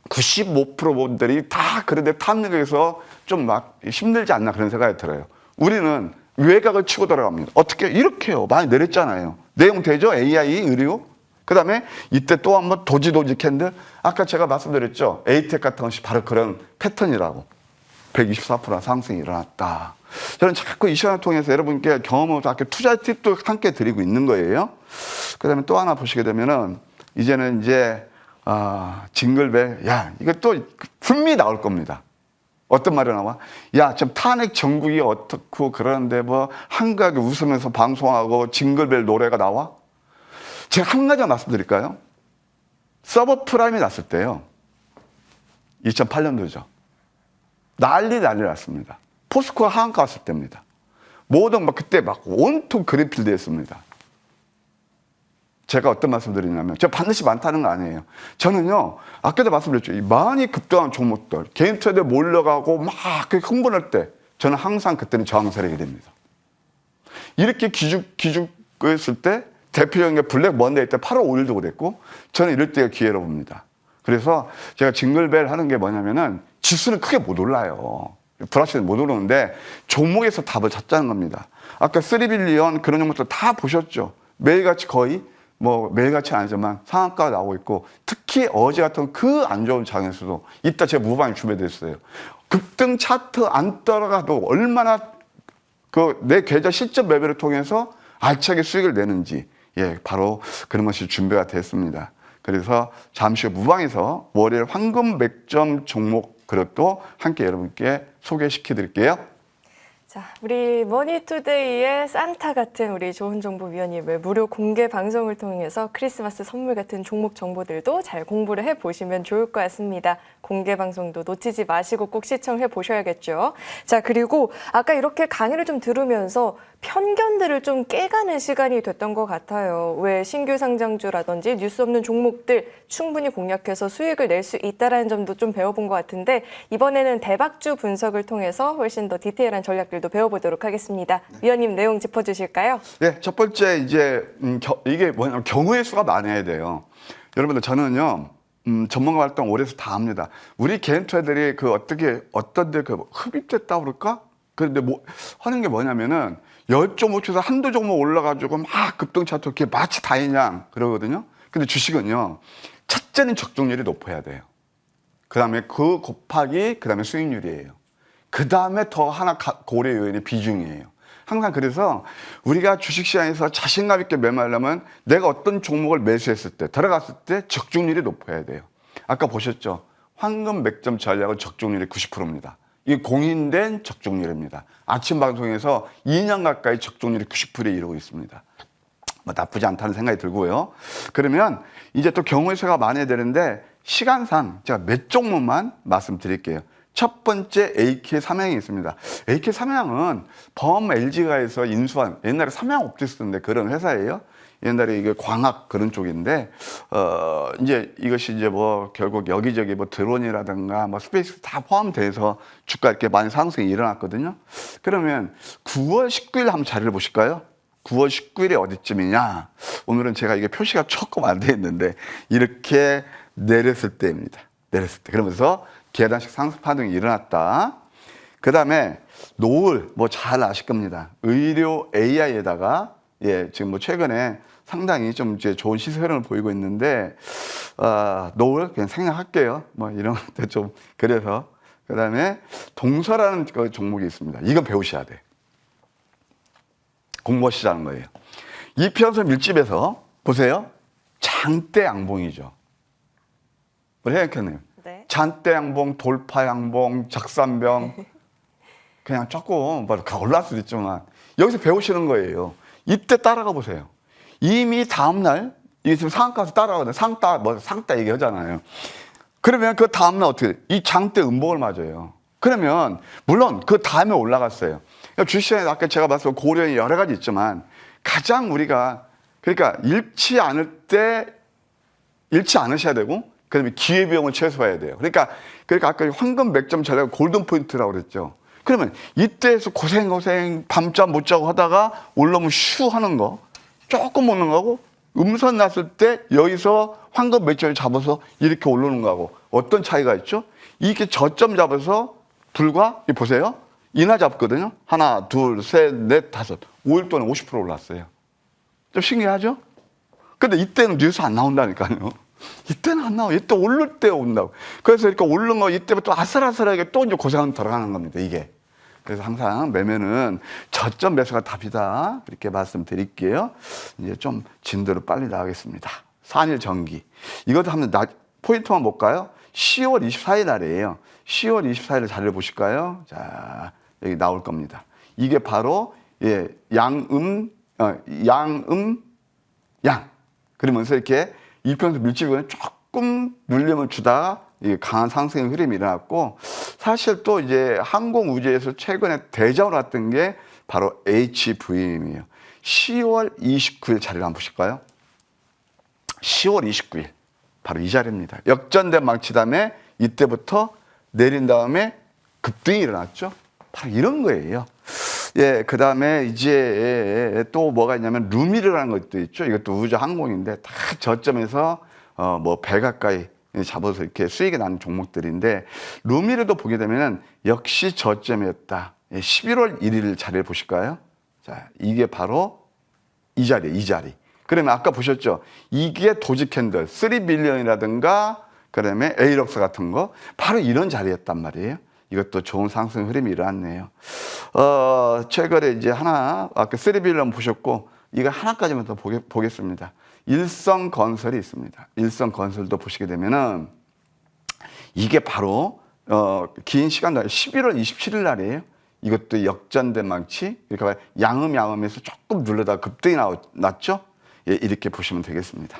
95%분들이 다 그런데 탐닉에서 좀 막 힘들지 않나 그런 생각이 들어요. 우리는 외곽을 치고 들어갑니다. 어떻게 이렇게요? 많이 내렸잖아요. 내용 되죠? AI, 의료. 그 다음에 이때 또 한번 도지 캔들. 아까 제가 말씀드렸죠? 에이텍 같은 것이 바로 그런 패턴이라고. 124% 상승이 일어났다. 저는 자꾸 이 시간을 통해서 여러분께 경험을 아까 투자 팁도 함께 드리고 있는 거예요. 그 다음에 또 하나 보시게 되면은 이제는 이제 징글벨. 야, 이것도 분명히 나올 겁니다. 어떤 말이 나와? 야, 지금 탄핵 정국이 어떻고 그러는데 뭐 한가하게 웃으면서 방송하고 징글벨 노래가 나와? 제가 한 가지만 말씀드릴까요? 서브프라임이 났을 때요. 2008년도죠. 난리 났습니다. 포스코가 하한가 왔을 때입니다. 모든 그때 막 온통 그린필드였습니다. 제가 어떤 말씀 드리냐면, 제가 반드시 많다는 거 아니에요. 저는요, 아까도 말씀드렸죠. 이 많이 급등한 종목들, 개인 투자들 몰려가고 막 흥분할 때, 저는 항상 그때는 저항 세력이 됩니다. 이렇게 기죽했을 때, 대표적인 게 블랙 먼데이 때 8월 5일도 그랬고, 저는 이럴 때가 기회로 봅니다. 그래서 제가 징글벨 하는 게 뭐냐면은, 지수는 크게 못 올라요. 불확실히 못 오르는데, 종목에서 답을 찾자는 겁니다. 아까 3빌리언 그런 종목들 다 보셨죠? 매일같이 거의, 매일같이 아니지만 상한가가 나오고 있고, 특히 어제 같은 그 안 좋은 장에서도 이따 제가 무방이 준비됐어요. 급등 차트 안 따라가도 얼마나 내 계좌 실전 매매를 통해서 알차게 수익을 내는지, 바로 그런 것이 준비가 됐습니다. 그래서 잠시 후 무방에서 월요일 황금 맥점 종목 그릇도 함께 여러분께 소개시켜 드릴게요. 자, 우리 머니투데이의 산타 같은 우리 조은정보위원님의 무료 공개 방송을 통해서 크리스마스 선물 같은 종목 정보들도 잘 공부를 해보시면 좋을 것 같습니다. 공개 방송도 놓치지 마시고 꼭 시청해 보셔야겠죠. 자, 그리고 아까 이렇게 강의를 좀 들으면서 편견들을 좀 깨가는 시간이 됐던 것 같아요. 왜 신규 상장주라든지 뉴스 없는 종목들 충분히 공략해서 수익을 낼 수 있다는 점도 좀 배워본 것 같은데 이번에는 대박주 분석을 통해서 훨씬 더 디테일한 전략들도 배워보도록 하겠습니다. 위원님 내용 짚어주실까요? 네, 첫 번째 이제 이게 뭐냐면 경우의 수가 많아야 돼요. 여러분들 저는요 전문가 활동 오래 해서 다 합니다. 우리 개인 투자들이 어떤데 흡입됐다 그럴까? 그런데 하는 게 뭐냐면은 10종목 중에서 한두 종목 올라가지고 막 급등 차트 이렇게 마치 다이냥 그러거든요. 근데 주식은요, 첫째는 적중률이 높아야 돼요. 그 다음에 그 곱하기, 그 다음에 수익률이에요. 그 다음에 더 하나 고려 요인이 비중이에요. 항상 그래서 우리가 주식시장에서 자신감 있게 매매하려면 내가 어떤 종목을 매수했을 때, 들어갔을 때 적중률이 높아야 돼요. 아까 보셨죠? 황금 맥점 전략은 적중률이 90%입니다. 이 공인된 적중률입니다. 아침 방송에서 2년 가까이 적중률이 90%에 이르고 있습니다. 나쁘지 않다는 생각이 들고요. 그러면 이제 또 경우의 수가 많아야 되는데 시간상 제가 몇 종목만 말씀드릴게요. 첫 번째 AK 삼양이 있습니다. AK 삼양은 범 LG가에서 인수한 옛날에 삼양옵티스인데 그런 회사예요. 옛날에 이게 광학 그런 쪽인데 이제 이것이 이제 결국 여기저기 드론이라든가 스페이스 다 포함돼서 주가 이렇게 많이 상승이 일어났거든요. 그러면 9월 19일 한번 자리를 보실까요? 9월 19일이 어디쯤이냐? 오늘은 제가 이게 표시가 조금 안 돼 있는데 이렇게 내렸을 때입니다. 내렸을 때. 그러면서 계단식 상승 파동이 일어났다. 그 다음에 노을 잘 아실 겁니다. 의료 AI에다가 지금 최근에 상당히 좀 이제 좋은 시세 흐름을 보이고 있는데 노을 그냥 생략할게요. 이런 것도 좀 그래서 그 다음에 동서라는 종목이 있습니다. 이건 배우셔야 돼. 공부하시자는 거예요. 이평선 밀집에서 보세요. 장대 양봉이죠. 우리 해양캐님. 네. 잔대 양봉, 돌파 양봉, 적산병 그냥 조금 올라갈 수도 있지만 여기서 배우시는 거예요. 이때 따라가 보세요. 이미 다음날 이게 지금 상한가에서 따라가거든요. 상따 얘기하잖아요. 그러면 그 다음날 어떻게 이 장대 음봉을 맞아요. 그러면 물론 그 다음에 올라갔어요. 그러니까 주식시장에 아까 제가 봤을 때 고려인이 여러 가지 있지만 가장 우리가 그러니까 잃지 않으셔야 되고 그다음에 기회비용을 최소화해야 돼요. 그러니까 아까 황금 100점 전략 골든 포인트라고 그랬죠. 그러면 이때에서 고생 밤잠 못 자고 하다가 올라오면 슈 하는 거 조금 먹는 거하고 음선 났을 때 여기서 황금 몇 점을 잡아서 이렇게 올라오는 거하고 어떤 차이가 있죠? 이렇게 저점 잡아서 불과 보세요. 인하 잡거든요. 하나, 둘, 셋, 넷, 다섯. 5일 동안 50% 올랐어요. 좀 신기하죠? 근데 이때는 뉴스 안 나온다니까요. 이때는 안 나와. 이때 오를 때 온다고. 그래서 이렇게 오른 거 이때부터 아슬아슬하게 또 이제 고생은 들어가는 겁니다. 이게. 그래서 항상 매매는 저점 매수가 답이다. 이렇게 말씀드릴게요. 이제 좀 진도로 빨리 나가겠습니다. 산일 전기. 이것도 한번 포인트만 볼까요? 10월 24일 날이에요. 10월 24일 자료를 보실까요? 자, 여기 나올 겁니다. 이게 바로 양. 그러면서 이렇게 일평선 밀집을 조금 눌림을 주다가 강한 상승의 흐름이 일어났고, 사실 또 이제 항공우주에서 최근에 대장으로 왔던 게 바로 HVM이에요. 10월 29일 자리를 한번 보실까요? 10월 29일. 바로 이 자리입니다. 역전된 망치 다음에 이때부터 내린 다음에 급등이 일어났죠. 바로 이런 거예요. 예, 그 다음에 이제 또 뭐가 있냐면 루미르라는 것도 있죠. 이것도 우주 항공인데 다 저점에서 뭐 배 가까이 잡아서 이렇게 수익이 나는 종목들인데, 루미르도 보게 되면은 역시 저점이었다. 11월 1일 자리를 보실까요? 자, 이게 바로 이 자리예요, 이 자리. 그러면 아까 보셨죠? 이게 도지 캔들, 3빌리언이라든가 그다음에 에이럭스 같은 거 바로 이런 자리였단 말이에요. 이것도 좋은 상승 흐름이 일어났네요. 최근에 이제 하나, 아까 3빌리언 보셨고, 이거 하나까지만 더 보겠습니다. 일성건설이 있습니다. 일성건설도 보시게 되면은 이게 바로 긴 시간 날 11월 27일 날이에요. 이것도 역전된 망치. 그러니까 양음에서 조금 눌러다 급등이 났죠. 예, 이렇게 보시면 되겠습니다.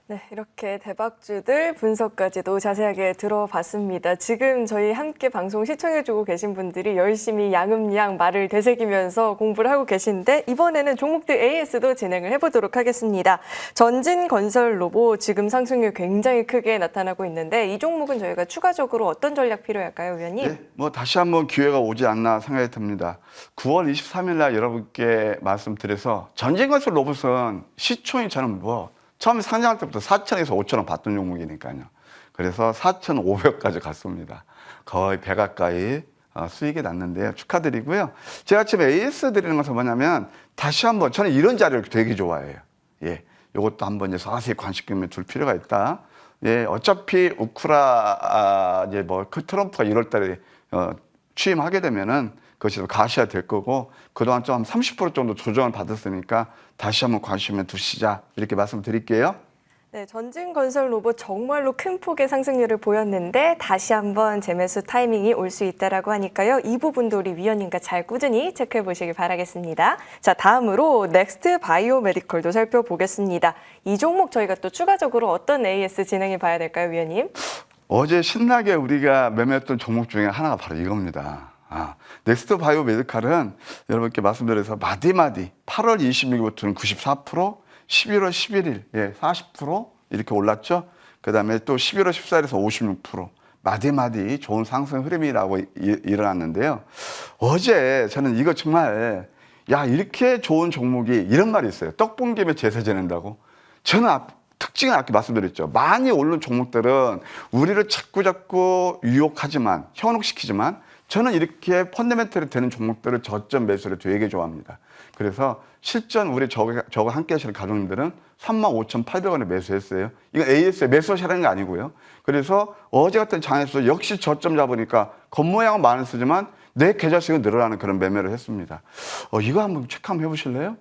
네, 이렇게 대박주들 분석까지도 자세하게 들어봤습니다. 지금 저희 함께 방송 시청해주고 계신 분들이 열심히 양음양 말을 되새기면서 공부를 하고 계신데, 이번에는 종목들 AS도 진행을 해보도록 하겠습니다. 전진건설로봇 지금 상승률 굉장히 크게 나타나고 있는데, 이 종목은 저희가 추가적으로 어떤 전략 필요할까요, 위원님? 네, 뭐 다시 한번 기회가 오지 않나 생각이 듭니다. 9월 23일 날 여러분께 말씀드려서 전진건설 로봇은 시총이 저는 처음에 상장할 때부터 4천에서 5천원 받던 종목이니까요. 그래서 4,500까지 갔습니다. 거의 100 가까이 수익이 났는데요. 축하드리고요. 제가 지금 AS 드리는 것은 뭐냐면, 다시 한번 저는 이런 자료를 되게 좋아해요. 예, 이것도 한번 이제 자세히 관심을 둘 필요가 있다. 예, 어차피 이제 트럼프가 1월달에 취임하게 되면은 그것이 가셔야 될 거고, 그동안 좀 한 30% 정도 조정을 받았으니까 다시 한번 관심을 두시자, 이렇게 말씀드릴게요. 네, 전진건설 로봇 정말로 큰 폭의 상승률을 보였는데 다시 한번 재매수 타이밍이 올 수 있다라고 하니까요. 이 부분도 우리 위원님과 잘 꾸준히 체크해 보시길 바라겠습니다. 자, 다음으로 넥스트 바이오메디컬도 살펴보겠습니다. 이 종목 저희가 또 추가적으로 어떤 AS 진행해 봐야 될까요, 위원님? 어제 신나게 우리가 매매했던 종목 중에 하나가 바로 이겁니다. 넥스트 바이오 메디칼은 여러분께 말씀드려서 마디마디 8월 26일부터는 94%, 11월 11일 40% 이렇게 올랐죠. 그 다음에 또 11월 14일에서 56%, 마디마디 좋은 상승 흐름이라고 일어났는데요. 어제 저는 이거 정말 이렇게 좋은 종목이, 이런 말이 있어요. 떡 본 김에 제사 지낸다고. 저는 특징을 아까 말씀드렸죠. 많이 오른 종목들은 우리를 자꾸 유혹하지만, 현혹시키지만, 저는 이렇게 펀더멘털이 되는 종목들을 저점 매수를 되게 좋아합니다. 그래서 실전 우리 저거 함께 하시는 가족님들은 35,800원에 매수했어요. 이건 AS에 매수하시라는 게 아니고요. 그래서 어제 같은 장에서 역시 저점 잡으니까 겉모양은 많이 쓰지만 내 계좌수가 늘어나는 그런 매매를 했습니다. 이거 한번 체크 한번 해보실래요?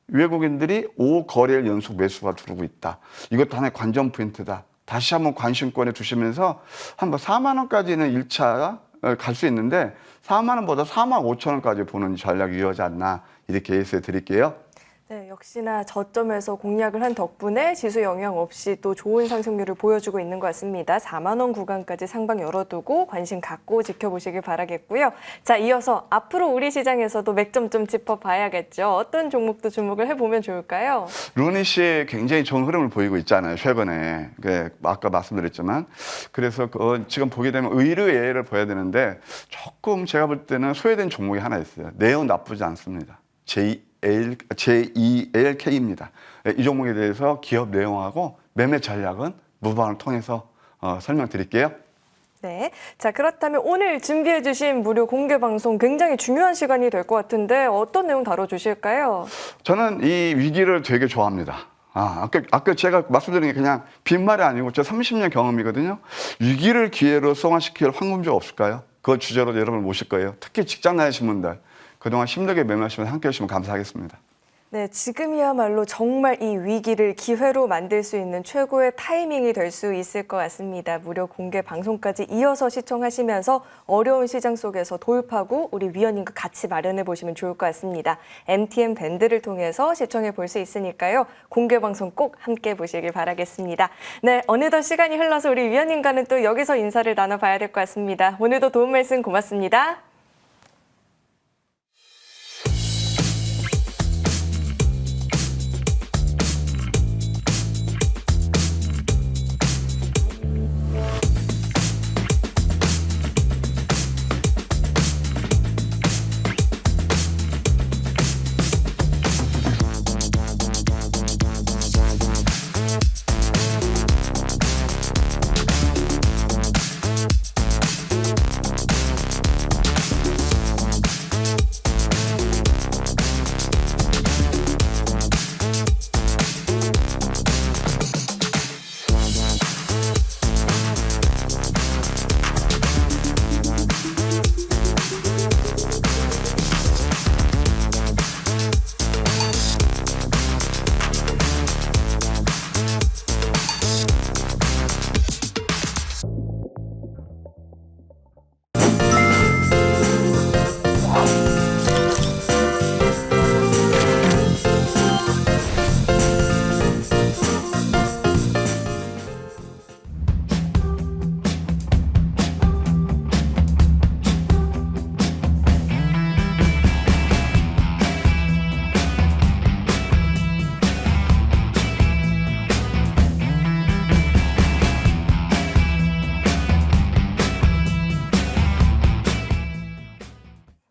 외국인들이 5거래일 연속 매수가 들어오고 있다. 이것도 하나의 관전 포인트다. 다시 한번 관심권에 두시면서 한번 4만 원까지는 1차 갈 수 있는데 4만 원보다 4만 5천 원까지 보는 전략이 유효하지 않나, 이렇게 예시해 드릴게요. 네, 역시나 저점에서 공략을 한 덕분에 지수 영향 없이 또 좋은 상승률을 보여주고 있는 것 같습니다. 4만 원 구간까지 상방 열어두고 관심 갖고 지켜보시길 바라겠고요. 자, 이어서 앞으로 우리 시장에서도 맥점 좀 짚어봐야겠죠. 어떤 종목도 주목을 해보면 좋을까요? 루닛이 굉장히 좋은 흐름을 보이고 있잖아요, 최근에. 아까 말씀드렸지만. 그래서 지금 보게 되면 의뢰를 보여야 되는데 조금 제가 볼 때는 소외된 종목이 하나 있어요. 내용 나쁘지 않습니다. JELK입니다. 이 종목에 대해서 기업 내용하고 매매 전략은 무방을 통해서 설명드릴게요. 네. 자, 그렇다면 오늘 준비해 주신 무료 공개 방송 굉장히 중요한 시간이 될 것 같은데 어떤 내용 다뤄주실까요? 저는 이 위기를 되게 좋아합니다. 아까 제가 말씀드린 게 그냥 빈말이 아니고 제 30년 경험이거든요. 위기를 기회로 승화시킬 황금주가 없을까요? 그 주제로 여러분을 모실 거예요. 특히 직장 다니신 분들. 그동안 힘들게 매매하시면서 함께 해주시면 감사하겠습니다. 네, 지금이야말로 정말 이 위기를 기회로 만들 수 있는 최고의 타이밍이 될 수 있을 것 같습니다. 무료 공개 방송까지 이어서 시청하시면서 어려운 시장 속에서 돌파구 우리 위원님과 같이 마련해 보시면 좋을 것 같습니다. MTN 밴드를 통해서 시청해 볼 수 있으니까요. 공개 방송 꼭 함께 보시길 바라겠습니다. 네, 어느덧 시간이 흘러서 우리 위원님과는 또 여기서 인사를 나눠봐야 될 것 같습니다. 오늘도 도움 말씀 고맙습니다.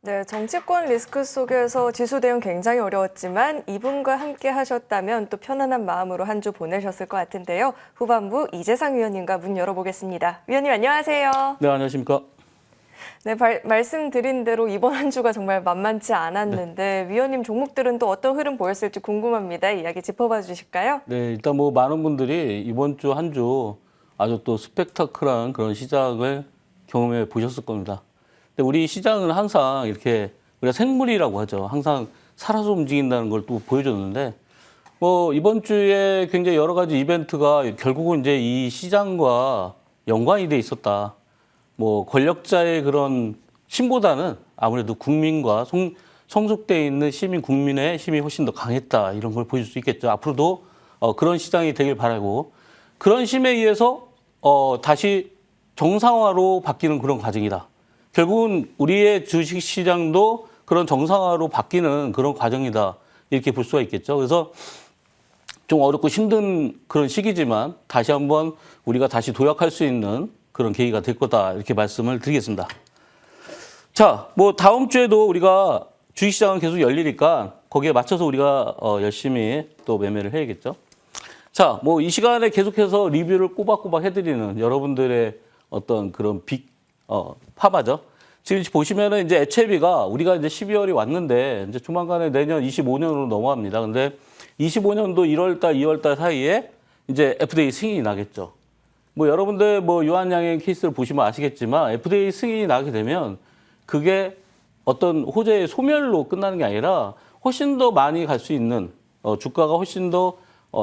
네, 정치권 리스크 속에서 지수 대응 굉장히 어려웠지만 이분과 함께 하셨다면 또 편안한 마음으로 한 주 보내셨을 것 같은데요. 후반부 이재상 위원님과 문 열어보겠습니다. 위원님 안녕하세요. 네, 안녕하십니까. 네, 말씀드린 대로 이번 한 주가 정말 만만치 않았는데 위원님 종목들은 또 어떤 흐름 보였을지 궁금합니다. 이야기 짚어봐 주실까요? 네, 일단 뭐 많은 분들이 이번 주 한 주 아주 또 스펙타클한 그런 시장을 경험해 보셨을 겁니다. 근데 우리 시장은 항상 이렇게 우리가 생물이라고 하죠. 항상 살아서 움직인다는 걸 또 보여줬는데 뭐 이번 주에 굉장히 여러 가지 이벤트가 결국은 이제 이 시장과 연관이 돼 있었다. 뭐 권력자의 그런 힘보다는 아무래도 국민과 성숙되어 있는 시민 국민의 힘이 훨씬 더 강했다. 이런 걸 보여줄 수 있겠죠. 앞으로도 그런 시장이 되길 바라고 그런 힘에 의해서 다시 정상화로 바뀌는 그런 과정이다. 결국은 우리의 주식시장도 그런 정상화로 바뀌는 그런 과정이다. 이렇게 볼 수가 있겠죠. 그래서 좀 어렵고 힘든 그런 시기지만 다시 한번 우리가 다시 도약할 수 있는 그런 계기가 될 거다. 이렇게 말씀을 드리겠습니다. 자, 뭐 다음 주에도 우리가 주식시장은 계속 열리니까 거기에 맞춰서 우리가 열심히 또 매매를 해야겠죠. 자, 뭐 이 시간에 계속해서 리뷰를 꼬박꼬박 해드리는 여러분들의 어떤 그런 파바죠. 지금 보시면은 이제 HLB가 우리가 이제 12월이 왔는데 이제 조만간에 내년 25년으로 넘어갑니다. 근데 25년도 1월달, 2월달 사이에 이제 FDA 승인이 나겠죠. 뭐 여러분들 뭐 유한양행 케이스를 보시면 아시겠지만 FDA 승인이 나게 되면 그게 어떤 호재의 소멸로 끝나는 게 아니라 훨씬 더 많이 갈 수 있는 주가가 훨씬 더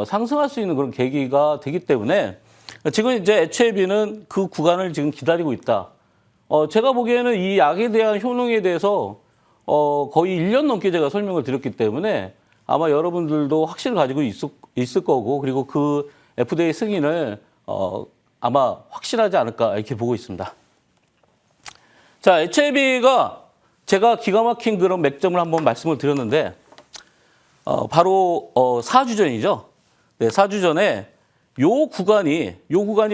상승할 수 있는 그런 계기가 되기 때문에 지금 이제 HLB는 그 구간을 지금 기다리고 있다. 제가 보기에는 이 약에 대한 효능에 대해서 거의 1년 넘게 제가 설명을 드렸기 때문에 아마 여러분들도 확신을 가지고 있을 거고 그리고 그 FDA 승인을 아마 확실하지 않을까 이렇게 보고 있습니다. 자, HIV가 제가 기가 막힌 그런 맥점을 한번 말씀을 드렸는데 바로 4주 전이죠. 네, 4주 전에 요 구간이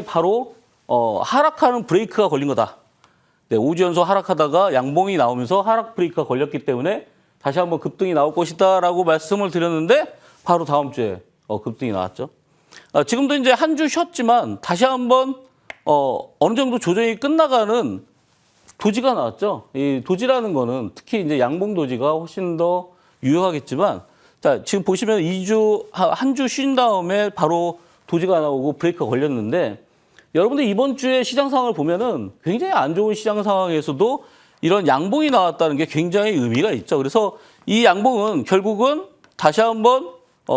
바로 하락하는 브레이크가 걸린 거다. 네, 5주 연속 하락하다가 양봉이 나오면서 하락 브레이크가 걸렸기 때문에 다시 한번 급등이 나올 것이다라고 말씀을 드렸는데 바로 다음 주에 급등이 나왔죠. 지금도 이제 한 주 쉬었지만 다시 한번 어느 정도 조정이 끝나가는 도지가 나왔죠. 이 도지라는 거는 특히 이제 양봉 도지가 훨씬 더 유효하겠지만 자, 지금 보시면 한 주 쉰 다음에 바로 도지가 나오고 브레이크가 걸렸는데 여러분들 이번 주에 시장 상황을 보면은 굉장히 안 좋은 시장 상황에서도 이런 양봉이 나왔다는 게 굉장히 의미가 있죠. 그래서 이 양봉은 결국은 다시 한번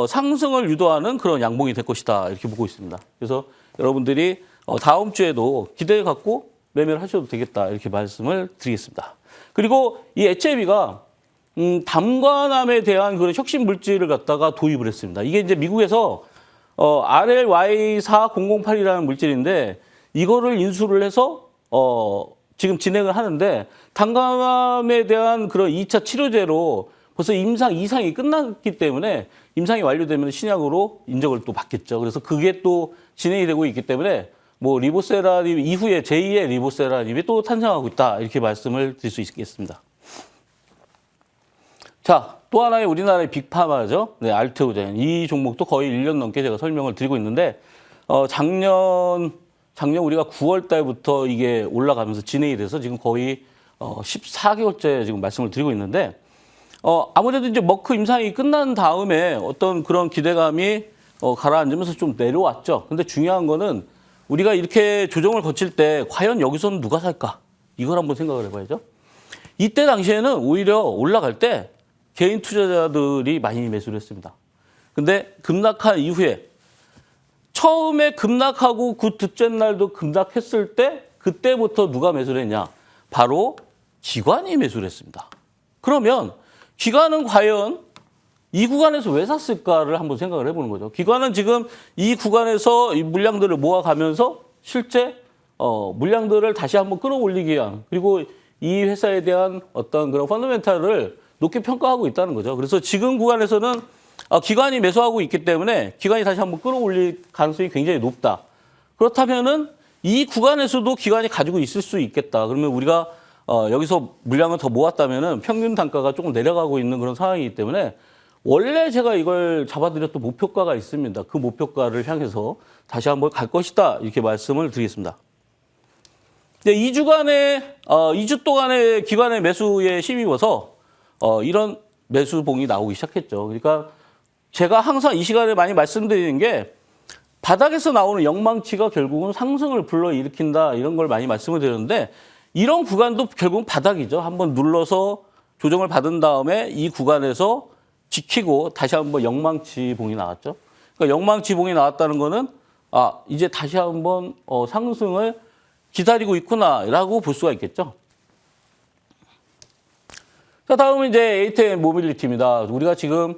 상승을 유도하는 그런 양봉이 될 것이다. 이렇게 보고 있습니다. 그래서 여러분들이 다음 주에도 기대를 갖고 매매를 하셔도 되겠다. 이렇게 말씀을 드리겠습니다. 그리고 이 HIV가 담관암에 대한 그런 혁신 물질을 갖다가 도입을 했습니다. 이게 이제 미국에서 RLY4008이라는 물질인데 이거를 인수를 해서 지금 진행을 하는데 담관암에 대한 그런 2차 치료제로 벌써 임상 2상이 끝났기 때문에 임상이 완료되면 신약으로 인정을 또 받겠죠. 그래서 그게 또 진행이 되고 있기 때문에 뭐 리보세라님 이후에 제2의 리보세라님이 또 탄생하고 있다. 이렇게 말씀을 드릴 수 있겠습니다. 자, 또 하나의 우리나라의 빅파마죠. 네, 알테오젠. 이 종목도 거의 1년 넘게 제가 설명을 드리고 있는데 작년 우리가 9월 달부터 이게 올라가면서 진행이 돼서 지금 거의 14개월째 지금 말씀을 드리고 있는데 아무래도 이제 머크 임상이 끝난 다음에 어떤 그런 기대감이 가라앉으면서 좀 내려왔죠. 근데 중요한 거는 우리가 이렇게 조정을 거칠 때 과연 여기서는 누가 살까? 이걸 한번 생각을 해봐야죠. 이때 당시에는 오히려 올라갈 때 개인 투자자들이 많이 매수를 했습니다. 근데 급락한 이후에 처음에 급락하고 그 둘째 날도 급락했을 때 그때부터 누가 매수를 했냐? 바로 기관이 매수를 했습니다. 그러면 기관은 과연 이 구간에서 왜 샀을까를 한번 생각을 해보는 거죠. 기관은 지금 이 구간에서 이 물량들을 모아가면서 실제 물량들을 다시 한번 끌어올리기 위한 그리고 이 회사에 대한 어떤 그런 펀더멘탈을 높게 평가하고 있다는 거죠. 그래서 지금 구간에서는 기관이 매수하고 있기 때문에 기관이 다시 한번 끌어올릴 가능성이 굉장히 높다. 그렇다면은 이 구간에서도 기관이 가지고 있을 수 있겠다. 그러면 우리가 여기서 물량을 더 모았다면은 평균 단가가 조금 내려가고 있는 그런 상황이기 때문에 원래 제가 이걸 잡아드렸던 목표가가 있습니다. 그 목표가를 향해서 다시 한번 갈 것이다. 이렇게 말씀을 드리겠습니다. 2주 동안의 기관의 매수에 힘입어서 이런 매수봉이 나오기 시작했죠. 그러니까 제가 항상 이 시간에 많이 말씀드리는 게 바닥에서 나오는 영망치가 결국은 상승을 불러일으킨다. 이런 걸 많이 말씀을 드렸는데 이런 구간도 결국은 바닥이죠. 한번 눌러서 조정을 받은 다음에 이 구간에서 지키고 다시 한번 영망치봉이 나왔죠. 그러니까 영망치봉이 나왔다는 거는 이제 다시 한번 상승을 기다리고 있구나라고 볼 수가 있겠죠. 자, 다음은 이제 에이트앤 모빌리티입니다. 우리가 지금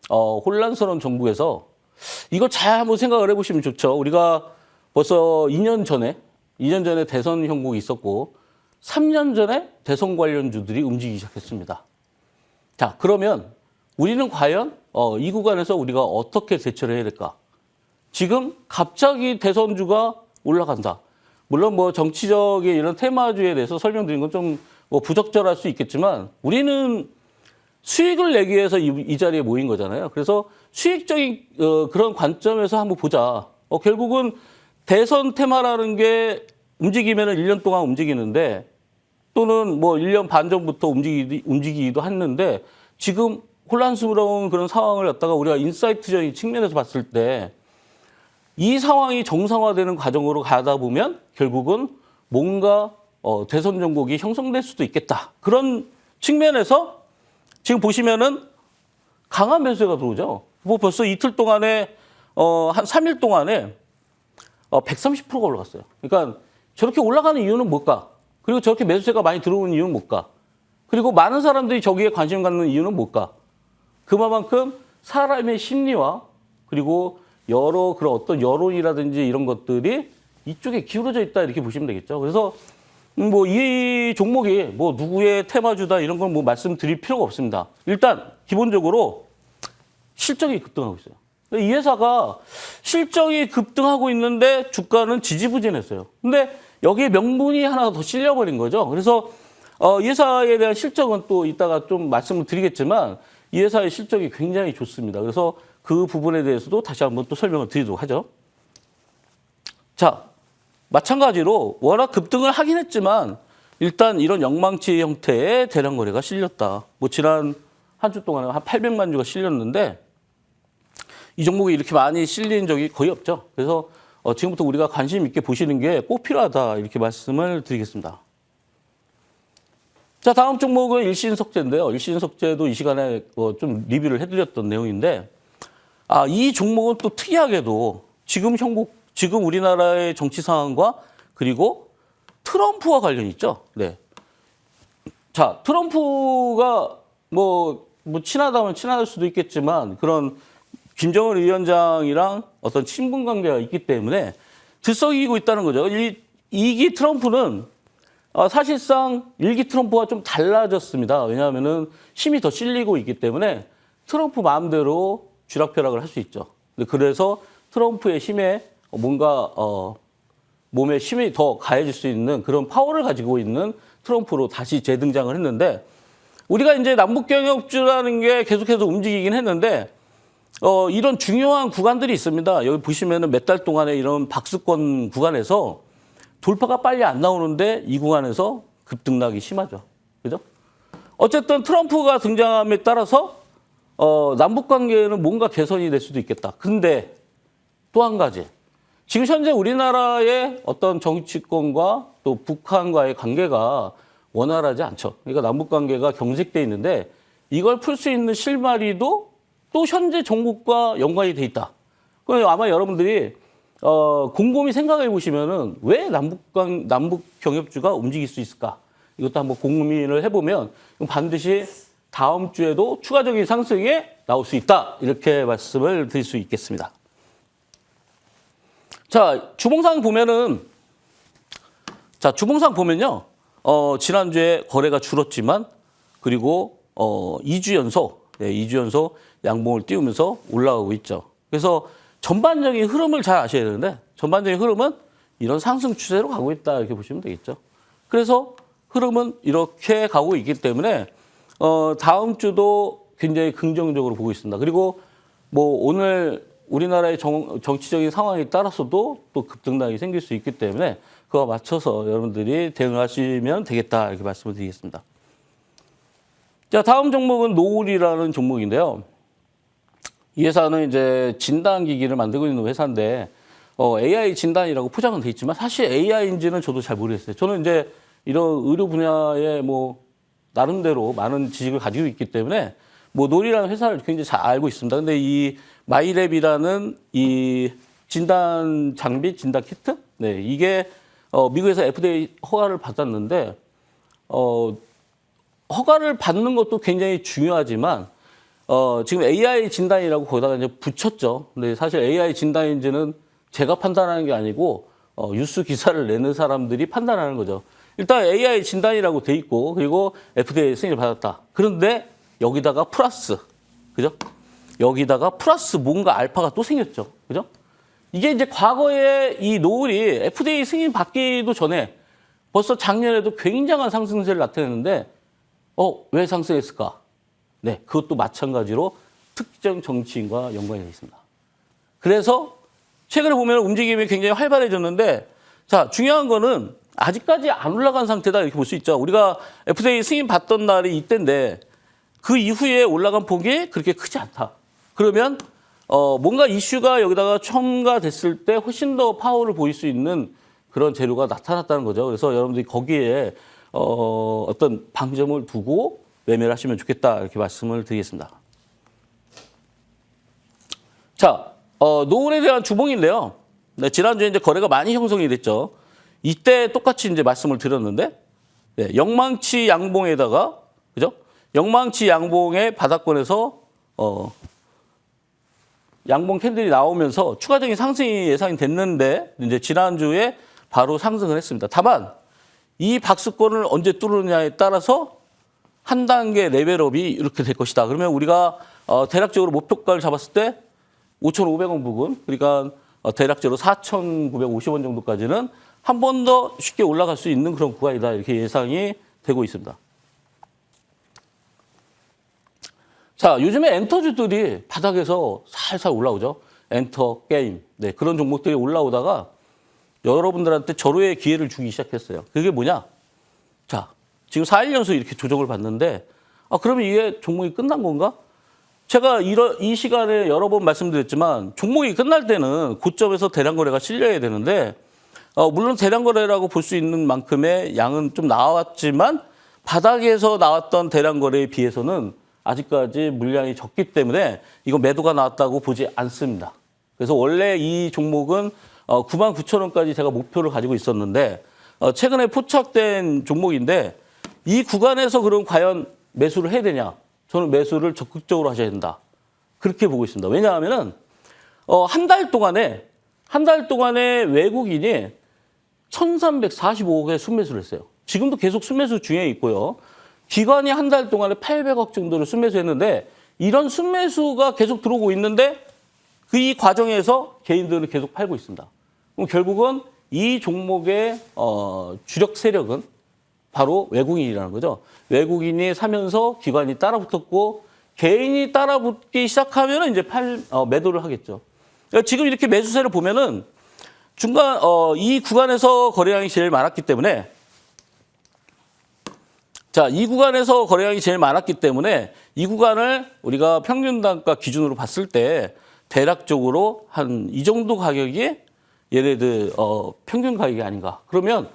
혼란스러운 정부에서 이걸 잘 한번 생각을 해보시면 좋죠. 우리가 벌써 2년 전에 대선 형국이 있었고 3년 전에 대선 관련주들이 움직이기 시작했습니다. 자, 그러면 우리는 과연 이 구간에서 우리가 어떻게 대처를 해야 될까? 지금 갑자기 대선주가 올라간다. 물론 뭐 정치적인 이런 테마주에 대해서 설명드린 건 좀 뭐 부적절할 수 있겠지만 우리는 수익을 내기 위해서 이 자리에 모인 거잖아요. 그래서 수익적인 그런 관점에서 한번 보자. 결국은 대선 테마라는 게 움직이면 1년 동안 움직이는데 또는 뭐 1년 반 전부터 움직이기도 했는데 지금 혼란스러운 그런 상황을 갖다가 우리가 인사이트적인 측면에서 봤을 때 이 상황이 정상화되는 과정으로 가다 보면 결국은 뭔가 대선 정국이 형성될 수도 있겠다. 그런 측면에서 지금 보시면은 강한 매수가 들어오죠. 뭐 벌써 이틀 동안에 한 3일 동안에 130%가 올라갔어요. 그러니까 저렇게 올라가는 이유는 뭘까? 그리고 저렇게 매수세가 많이 들어오는 이유는 뭘까? 그리고 많은 사람들이 저기에 관심 갖는 이유는 뭘까? 그만큼 사람의 심리와 그리고 여러 그런 어떤 여론이라든지 이런 것들이 이쪽에 기울어져 있다 이렇게 보시면 되겠죠. 그래서 뭐 이 종목이 뭐 누구의 테마주다 이런 건 뭐 말씀드릴 필요가 없습니다. 일단 기본적으로 실적이 급등하고 있어요. 이 회사가 실적이 급등하고 있는데 주가는 지지부진했어요. 근데 여기에 명분이 하나 더 실려버린 거죠. 그래서 이 회사에 대한 실적은 또 이따가 좀 말씀을 드리겠지만 이 회사의 실적이 굉장히 좋습니다. 그래서 그 부분에 대해서도 다시 한번 또 설명을 드리도록 하죠. 자, 마찬가지로 워낙 급등을 하긴 했지만 일단 이런 영망치 형태의 대량 거래가 실렸다. 뭐 지난 한 주 동안에 한 800만 주가 실렸는데 이 종목이 이렇게 많이 실린 적이 거의 없죠. 그래서 지금부터 우리가 관심 있게 보시는 게 꼭 필요하다 이렇게 말씀을 드리겠습니다. 자, 다음 종목은 일신석재인데요. 일신석재도 이 시간에 좀 리뷰를 해드렸던 내용인데 이 종목은 또 특이하게도 지금 우리나라의 정치 상황과 그리고 트럼프와 관련이 있죠. 네. 자, 트럼프가 뭐 친하다면 친할 수도 있겠지만 그런 김정은 위원장이랑 어떤 친분 관계가 있기 때문에 들썩이고 있다는 거죠. 이기 트럼프는 사실상 1기 트럼프와 좀 달라졌습니다. 왜냐하면은 힘이 더 실리고 있기 때문에 트럼프 마음대로 쥐락펴락을 할 수 있죠. 그래서 트럼프의 힘에 뭔가 몸에 힘이 더 가해질 수 있는 그런 파워를 가지고 있는 트럼프로 다시 재등장을 했는데 우리가 이제 남북경협주라는 게 계속해서 움직이긴 했는데 이런 중요한 구간들이 있습니다. 여기 보시면은 몇 달 동안에 이런 박스권 구간에서 돌파가 빨리 안 나오는데 이 구간에서 급등락이 심하죠. 그죠? 어쨌든 트럼프가 등장함에 따라서 남북 관계는 뭔가 개선이 될 수도 있겠다. 근데 또 한 가지. 지금 현재 우리나라의 어떤 정치권과 또 북한과의 관계가 원활하지 않죠. 그러니까 남북 관계가 경색돼 있는데 이걸 풀 수 있는 실마리도 또 현재 종국과 연관이 돼 있다. 그럼 아마 여러분들이 곰곰이 생각해 보시면은 왜 남북 경협주가 움직일 수 있을까? 이것도 한번 고민을 해보면 반드시 다음 주에도 추가적인 상승에 나올 수 있다. 이렇게 말씀을 드릴 수 있겠습니다. 자, 주봉상 보면요. 지난주에 거래가 줄었지만 그리고 2주 연속 양봉을 띄우면서 올라가고 있죠. 그래서 전반적인 흐름을 잘 아셔야 되는데 전반적인 흐름은 이런 상승 추세로 가고 있다 이렇게 보시면 되겠죠. 그래서 흐름은 이렇게 가고 있기 때문에 다음 주도 굉장히 긍정적으로 보고 있습니다. 그리고 뭐 오늘 우리나라의 정치적인 상황에 따라서도 또 급등락이 생길 수 있기 때문에 그와 맞춰서 여러분들이 대응하시면 되겠다 이렇게 말씀을 드리겠습니다. 자, 다음 종목은 노을이라는 종목인데요. 이 회사는 이제 진단기기를 만들고 있는 회사인데 AI 진단이라고 포장은 돼 있지만 사실 AI인지는 저도 잘 모르겠어요. 저는 이제 이런 의료 분야에 뭐 나름대로 많은 지식을 가지고 있기 때문에 뭐 노을이라는 회사를 굉장히 잘 알고 있습니다. 근데 이 마이랩이라는 이 진단 장비, 진단 키트, 네, 이게 미국에서 FDA 허가를 받았는데 허가를 받는 것도 굉장히 중요하지만 지금 AI 진단이라고 거기다가 이제 붙였죠. 근데 사실 AI 진단인지는 제가 판단하는 게 아니고 뉴스 기사를 내는 사람들이 판단하는 거죠. 일단 AI 진단이라고 돼 있고 그리고 FDA 승인을 받았다. 그런데 여기다가 플러스, 그죠? 여기다가 플러스 뭔가 알파가 또 생겼죠. 그죠? 이게 이제 과거에 이 노을이 FDA 승인 받기도 전에 벌써 작년에도 굉장한 상승세를 나타냈는데 왜 상승했을까? 네, 그것도 마찬가지로 특정 정치인과 연관이 되어 있습니다. 그래서 최근에 보면 움직임이 굉장히 활발해졌는데 자, 중요한 거는 아직까지 안 올라간 상태다 이렇게 볼 수 있죠. 우리가 FDA 승인 받던 날이 이때인데 그 이후에 올라간 폭이 그렇게 크지 않다. 그러면 뭔가 이슈가 여기다가 첨가됐을 때 훨씬 더 파워를 보일 수 있는 그런 재료가 나타났다는 거죠. 그래서 여러분들이 거기에 어떤 방점을 두고 매매를 하시면 좋겠다 이렇게 말씀을 드리겠습니다. 자, 노을에 대한 주봉인데요. 네, 지난주에 이제 거래가 많이 형성이 됐죠. 이때 똑같이 이제 말씀을 드렸는데 네, 영망치 양봉에다가 그죠? 영망치 양봉의 바닥권에서 양봉 캔들이 나오면서 추가적인 상승이 예상이 됐는데 이제 지난주에 바로 상승을 했습니다. 다만 이 박스권을 언제 뚫느냐에 따라서 한 단계 레벨업이 이렇게 될 것이다. 그러면 우리가 대략적으로 목표가를 잡았을 때 5,500원 부근, 그러니까 대략적으로 4,950원 정도까지는 한 번 더 쉽게 올라갈 수 있는 그런 구간이다. 이렇게 예상이 되고 있습니다. 자, 요즘에 엔터주들이 바닥에서 살살 올라오죠. 엔터, 게임. 네, 그런 종목들이 올라오다가 여러분들한테 절호의 기회를 주기 시작했어요. 그게 뭐냐? 자, 지금 4일 연속 이렇게 조정을 받는데, 그러면 이게 종목이 끝난 건가? 제가 이 시간에 여러 번 말씀드렸지만, 종목이 끝날 때는 고점에서 대량 거래가 실려야 되는데, 물론 대량 거래라고 볼 수 있는 만큼의 양은 좀 나왔지만, 바닥에서 나왔던 대량 거래에 비해서는 아직까지 물량이 적기 때문에 이거 매도가 나왔다고 보지 않습니다. 그래서 원래 이 종목은 99,000원까지 제가 목표를 가지고 있었는데 최근에 포착된 종목인데 이 구간에서 그럼 과연 매수를 해야 되냐? 저는 매수를 적극적으로 하셔야 된다. 그렇게 보고 있습니다. 왜냐하면은 한 달 동안에 외국인이 1,345억의 순매수를 했어요. 지금도 계속 순매수 중에 있고요. 기관이 한 달 동안에 800억 정도를 순매수했는데 이런 순매수가 계속 들어오고 있는데 이 과정에서 개인들은 계속 팔고 있습니다. 그럼 결국은 이 종목의 주력 세력은 바로 외국인이라는 거죠. 외국인이 사면서 기관이 따라붙었고 개인이 따라붙기 시작하면 이제 매도를 하겠죠. 그러니까 지금 이렇게 매수세를 보면은 중간 이 구간에서 거래량이 제일 많았기 때문에 이 구간에서 제일 많았기 때문에 이 구간을 우리가 평균 단가 기준으로 봤을 때 대략적으로 한 이 정도 가격이 얘네들 평균 가격이 아닌가. 그러면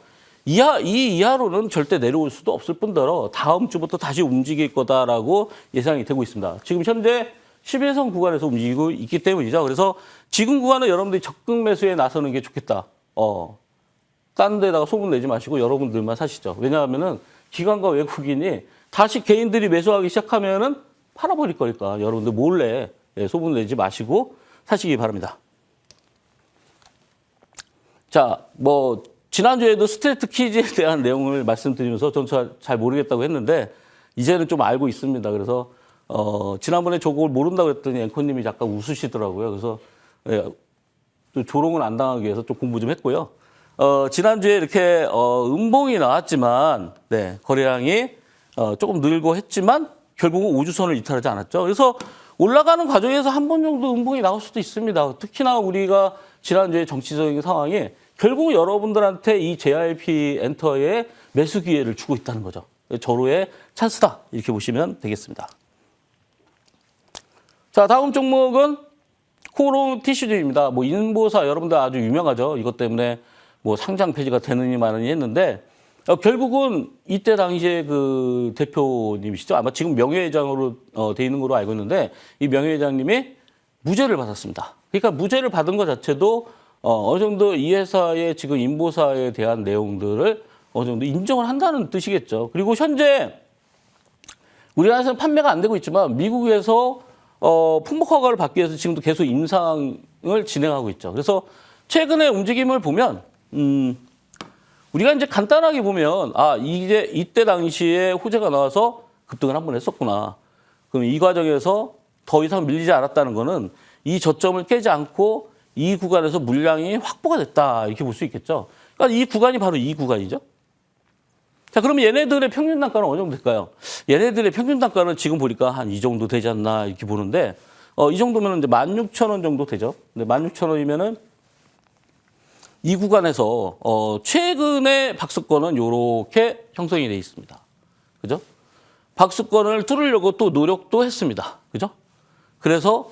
이하로는 절대 내려올 수도 없을 뿐더러 다음 주부터 다시 움직일 거다라고 예상이 되고 있습니다. 지금 현재 11선 구간에서 움직이고 있기 때문이죠. 그래서 지금 구간은 여러분들이 적극 매수에 나서는 게 좋겠다. 딴 데다가 소문 내지 마시고 여러분들만 사시죠. 왜냐하면은 기관과 외국인이 다시 개인들이 매수하기 시작하면은 팔아버릴 거니까 여러분들 몰래 소문 내지 마시고 사시기 바랍니다. 자, 지난주에도 스트레이트 퀴즈에 대한 내용을 말씀드리면서 전 잘 모르겠다고 했는데 이제는 좀 알고 있습니다. 그래서 지난번에 저걸 모른다고 했더니 앵커님이 잠깐 웃으시더라고요. 그래서 또 조롱을 안 당하기 위해서 좀 공부 좀 했고요. 지난주에 이렇게 음봉이 나왔지만 거래량이 조금 늘고 했지만 결국은 우주선을 이탈하지 않았죠. 그래서 올라가는 과정에서 한 번 정도 음봉이 나올 수도 있습니다. 특히나 우리가 지난주에 정치적인 상황이 결국 여러분들한테 이 JYP 엔터에 매수 기회를 주고 있다는 거죠. 절호의 찬스다 이렇게 보시면 되겠습니다. 자, 다음 종목은 코오롱 티슈즈입니다. 인보사 여러분들 아주 유명하죠. 이것 때문에 상장 폐지가 되느니 마느니 했는데 결국은 이때 당시에 그 대표님이시죠. 아마 지금 명예회장으로 돼 있는 걸로 알고 있는데 이 명예회장님이 무죄를 받았습니다. 그러니까 무죄를 받은 것 자체도 어느 정도 이 회사의 지금 인보사에 대한 내용들을 어느 정도 인정을 한다는 뜻이겠죠. 그리고 현재 우리나라에서는 판매가 안 되고 있지만 미국에서 품목 허가를 받기 위해서 지금도 계속 임상을 진행하고 있죠. 그래서 최근의 움직임을 보면 우리가 이제 간단하게 보면 이제 이때 당시에 호재가 나와서 급등을 한번 했었구나. 그럼 이 과정에서 더 이상 밀리지 않았다는 거는 이 저점을 깨지 않고 이 구간에서 물량이 확보가 됐다 이렇게 볼 수 있겠죠. 그러니까 이 구간이 바로 이 구간이죠. 자, 그러면 얘네들의 평균 단가는 어느 정도 될까요? 얘네들의 평균 단가는 지금 보니까 한 이 정도 되지 않나 이렇게 보는데 이 정도면 이제 16,000원 정도 되죠. 근데 16,000원이면은 이 구간에서 최근에 박스권은 이렇게 형성이 돼 있습니다. 그죠? 박스권을 뚫으려고 또 노력도 했습니다. 그죠? 그래서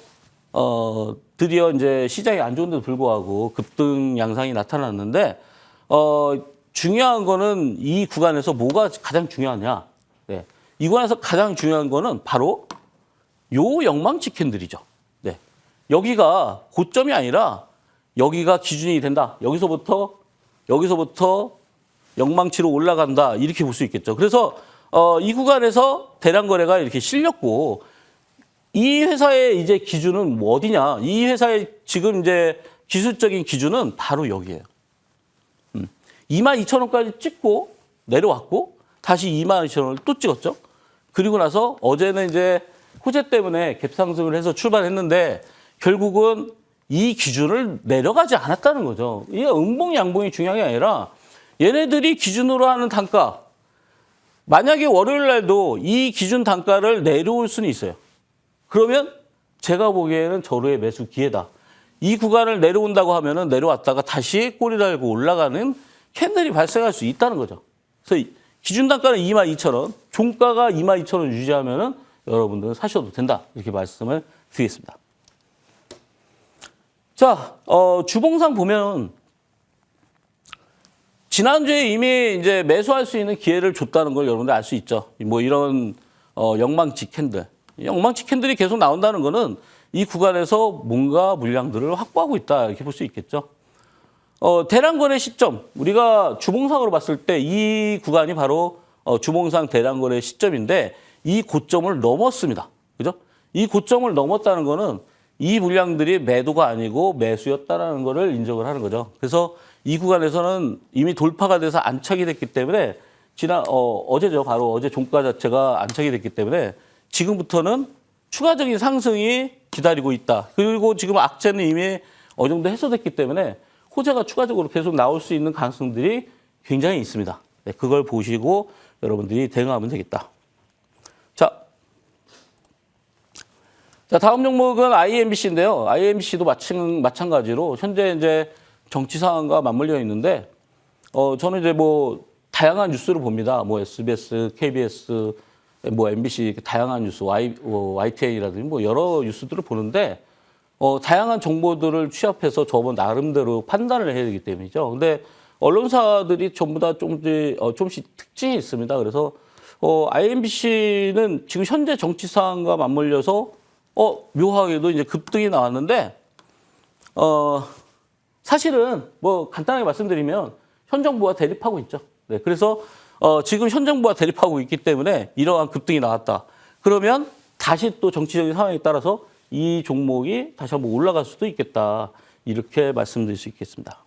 드디어 이제 시장이 안 좋은데도 불구하고 급등 양상이 나타났는데 중요한 거는 이 구간에서 뭐가 가장 중요하냐? 네. 이 구간에서 가장 중요한 거는 바로 요 영망치 캔들이죠. 네. 여기가 고점이 아니라 여기가 기준이 된다. 여기서부터 영망치로 올라간다. 이렇게 볼 수 있겠죠. 그래서 이 구간에서 대량 거래가 이렇게 실렸고 이 회사의 이제 기준은 뭐 어디냐? 이 회사의 지금 이제 기술적인 기준은 바로 여기예요. 22,000원까지 찍고 내려왔고 다시 22,000원을 또 찍었죠. 그리고 나서 어제는 이제 호재 때문에 갭 상승을 해서 출발했는데 결국은 이 기준을 내려가지 않았다는 거죠. 이게 음봉 양봉이 중요한 게 아니라 얘네들이 기준으로 하는 단가, 만약에 월요일 날도 이 기준 단가를 내려올 수는 있어요. 그러면 제가 보기에는 절호의 매수 기회다. 이 구간을 내려온다고 하면은 내려왔다가 다시 꼬리 달고 올라가는 캔들이 발생할 수 있다는 거죠. 그래서 기준 단가는 22,000원, 종가가 22,000원 유지하면은 여러분들은 사셔도 된다. 이렇게 말씀을 드리겠습니다. 자, 주봉상 보면 지난주에 이미 이제 매수할 수 있는 기회를 줬다는 걸 여러분들 알 수 있죠. 뭐 이런 영망치 캔들. 영망치 캔들이 계속 나온다는 거는 이 구간에서 뭔가 물량들을 확보하고 있다. 이렇게 볼 수 있겠죠. 대량거래 시점. 우리가 주봉상으로 봤을 때 이 구간이 바로 주봉상 대량거래 시점인데 이 고점을 넘었습니다. 그죠? 이 고점을 넘었다는 거는 이 물량들이 매도가 아니고 매수였다라는 거를 인정을 하는 거죠. 그래서 이 구간에서는 이미 돌파가 돼서 안착이 됐기 때문에 어제죠. 바로 어제 종가 자체가 안착이 됐기 때문에 지금부터는 추가적인 상승이 기다리고 있다. 그리고 지금 악재는 이미 어느 정도 해소됐기 때문에 호재가 추가적으로 계속 나올 수 있는 가능성들이 굉장히 있습니다. 네, 그걸 보시고 여러분들이 대응하면 되겠다. 자, 다음 종목은 IMBC인데요. IMBC도 마찬가지로 현재 이제 정치 상황과 맞물려 있는데, 저는 이제 뭐 다양한 뉴스를 봅니다. 뭐 SBS, KBS, 뭐 MBC 이렇게 다양한 뉴스, YTN이라든지 뭐 여러 뉴스들을 보는데, 다양한 정보들을 취합해서 저번 나름대로 판단을 해야 되기 때문이죠. 근데 언론사들이 전부 다 조금씩 특징이 있습니다. 그래서 IMBC는 지금 현재 정치 상황과 맞물려서 묘하게도 이제 급등이 나왔는데, 사실은 뭐 간단하게 말씀드리면 현 정부와 대립하고 있죠. 네, 그래서 지금 현 정부와 대립하고 있기 때문에 이러한 급등이 나왔다. 그러면 다시 또 정치적인 상황에 따라서 이 종목이 다시 한번 올라갈 수도 있겠다. 이렇게 말씀드릴 수 있겠습니다.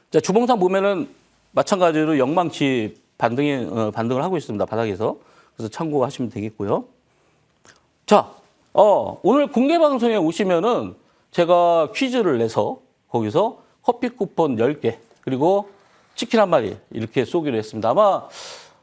자, 주봉상 보면은 마찬가지로 영망치 반등을 하고 있습니다. 바닥에서. 그래서 참고하시면 되겠고요. 자, 오늘 공개 방송에 오시면은 제가 퀴즈를 내서 거기서 커피 쿠폰 10개 그리고 치킨 한 마리 이렇게 쏘기로 했습니다. 아마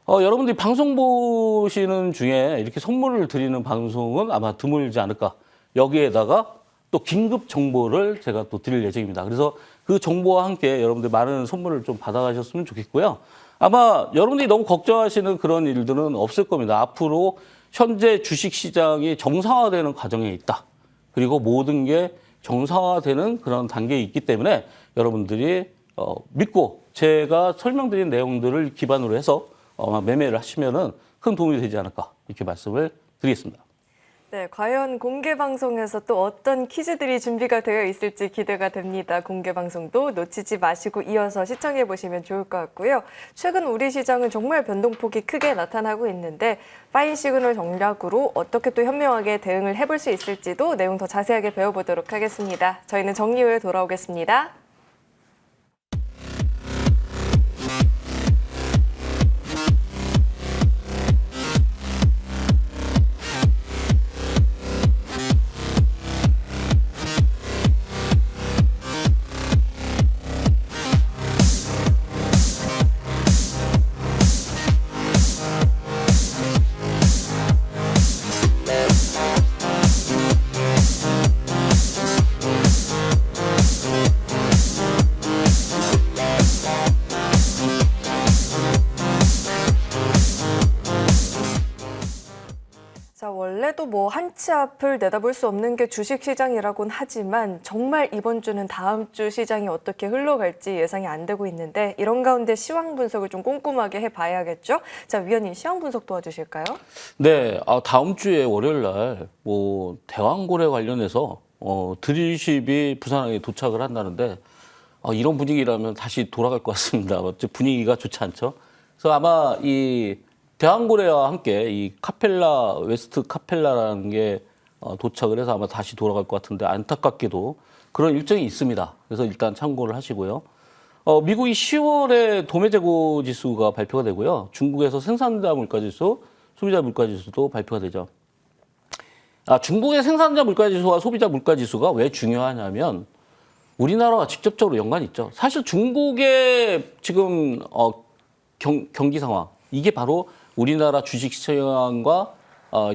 여러분들이 방송 보시는 중에 이렇게 선물을 드리는 방송은 아마 드물지 않을까. 여기에다가 또 긴급 정보를 제가 또 드릴 예정입니다. 그래서 그 정보와 함께 여러분들 많은 선물을 좀 받아가셨으면 좋겠고요. 아마 여러분들이 너무 걱정하시는 그런 일들은 없을 겁니다. 앞으로 현재 주식시장이 정상화되는 과정에 있다. 그리고 모든 게 정상화되는 그런 단계에 있기 때문에 여러분들이 믿고 제가 설명드린 내용들을 기반으로 해서 매매를 하시면은 큰 도움이 되지 않을까 이렇게 말씀을 드리겠습니다. 네, 과연 공개 방송에서 또 어떤 퀴즈들이 준비가 되어 있을지 기대가 됩니다. 공개 방송도 놓치지 마시고 이어서 시청해 보시면 좋을 것 같고요. 최근 우리 시장은 정말 변동폭이 크게 나타나고 있는데 파인 시그널 전략으로 어떻게 또 현명하게 대응을 해볼 수 있을지도 내용 더 자세하게 배워보도록 하겠습니다. 저희는 정리 후에 돌아오겠습니다. 원래도 뭐 한치 앞을 내다볼 수 없는 게 주식시장이라고는 하지만 정말 이번 주는 다음 주 시장이 어떻게 흘러갈지 예상이 안 되고 있는데 이런 가운데 시황 분석을 좀 꼼꼼하게 해봐야겠죠? 자, 위원님 시황 분석 도와주실까요? 네, 다음 주에 월요일 날 뭐 대왕고래 관련해서 드릴십이 부산에 도착을 한다는데 이런 분위기라면 다시 돌아갈 것 같습니다. 분위기가 좋지 않죠? 그래서 아마 이 대왕고래와 함께 이 카펠라 웨스트 카펠라라는 게 도착을 해서 아마 다시 돌아갈 것 같은데 안타깝게도 그런 일정이 있습니다. 그래서 일단 참고를 하시고요. 미국이 10월에 도매 재고 지수가 발표가 되고요. 중국에서 생산자 물가 지수, 소비자 물가 지수도 발표가 되죠. 중국의 생산자 물가 지수와 소비자 물가 지수가 왜 중요하냐면 우리나라와 직접적으로 연관이 있죠. 사실 중국의 지금 경기 상황 이게 바로 우리나라 주식 시장과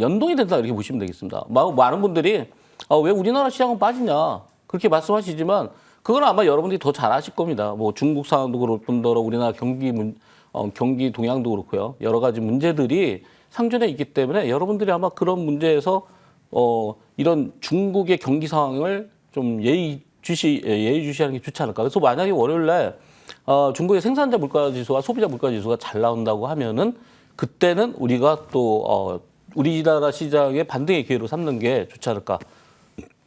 연동이 된다 이렇게 보시면 되겠습니다. 많은 분들이 왜 우리나라 시장은 빠지냐 그렇게 말씀하시지만 그건 아마 여러분들이 더 잘 아실 겁니다. 뭐 중국 상황도 그럴 뿐더러 우리나라 경기 동향도 그렇고요. 여러 가지 문제들이 상존해 있기 때문에 여러분들이 아마 그런 문제에서 이런 중국의 경기 상황을 좀 예의주시하는 게 좋지 않을까. 그래서 만약에 월요일 날 중국의 생산자 물가 지수와 소비자 물가 지수가 잘 나온다고 하면은 그때는 우리가 또 우리나라 시장의 반등의 기회로 삼는 게 좋지 않을까.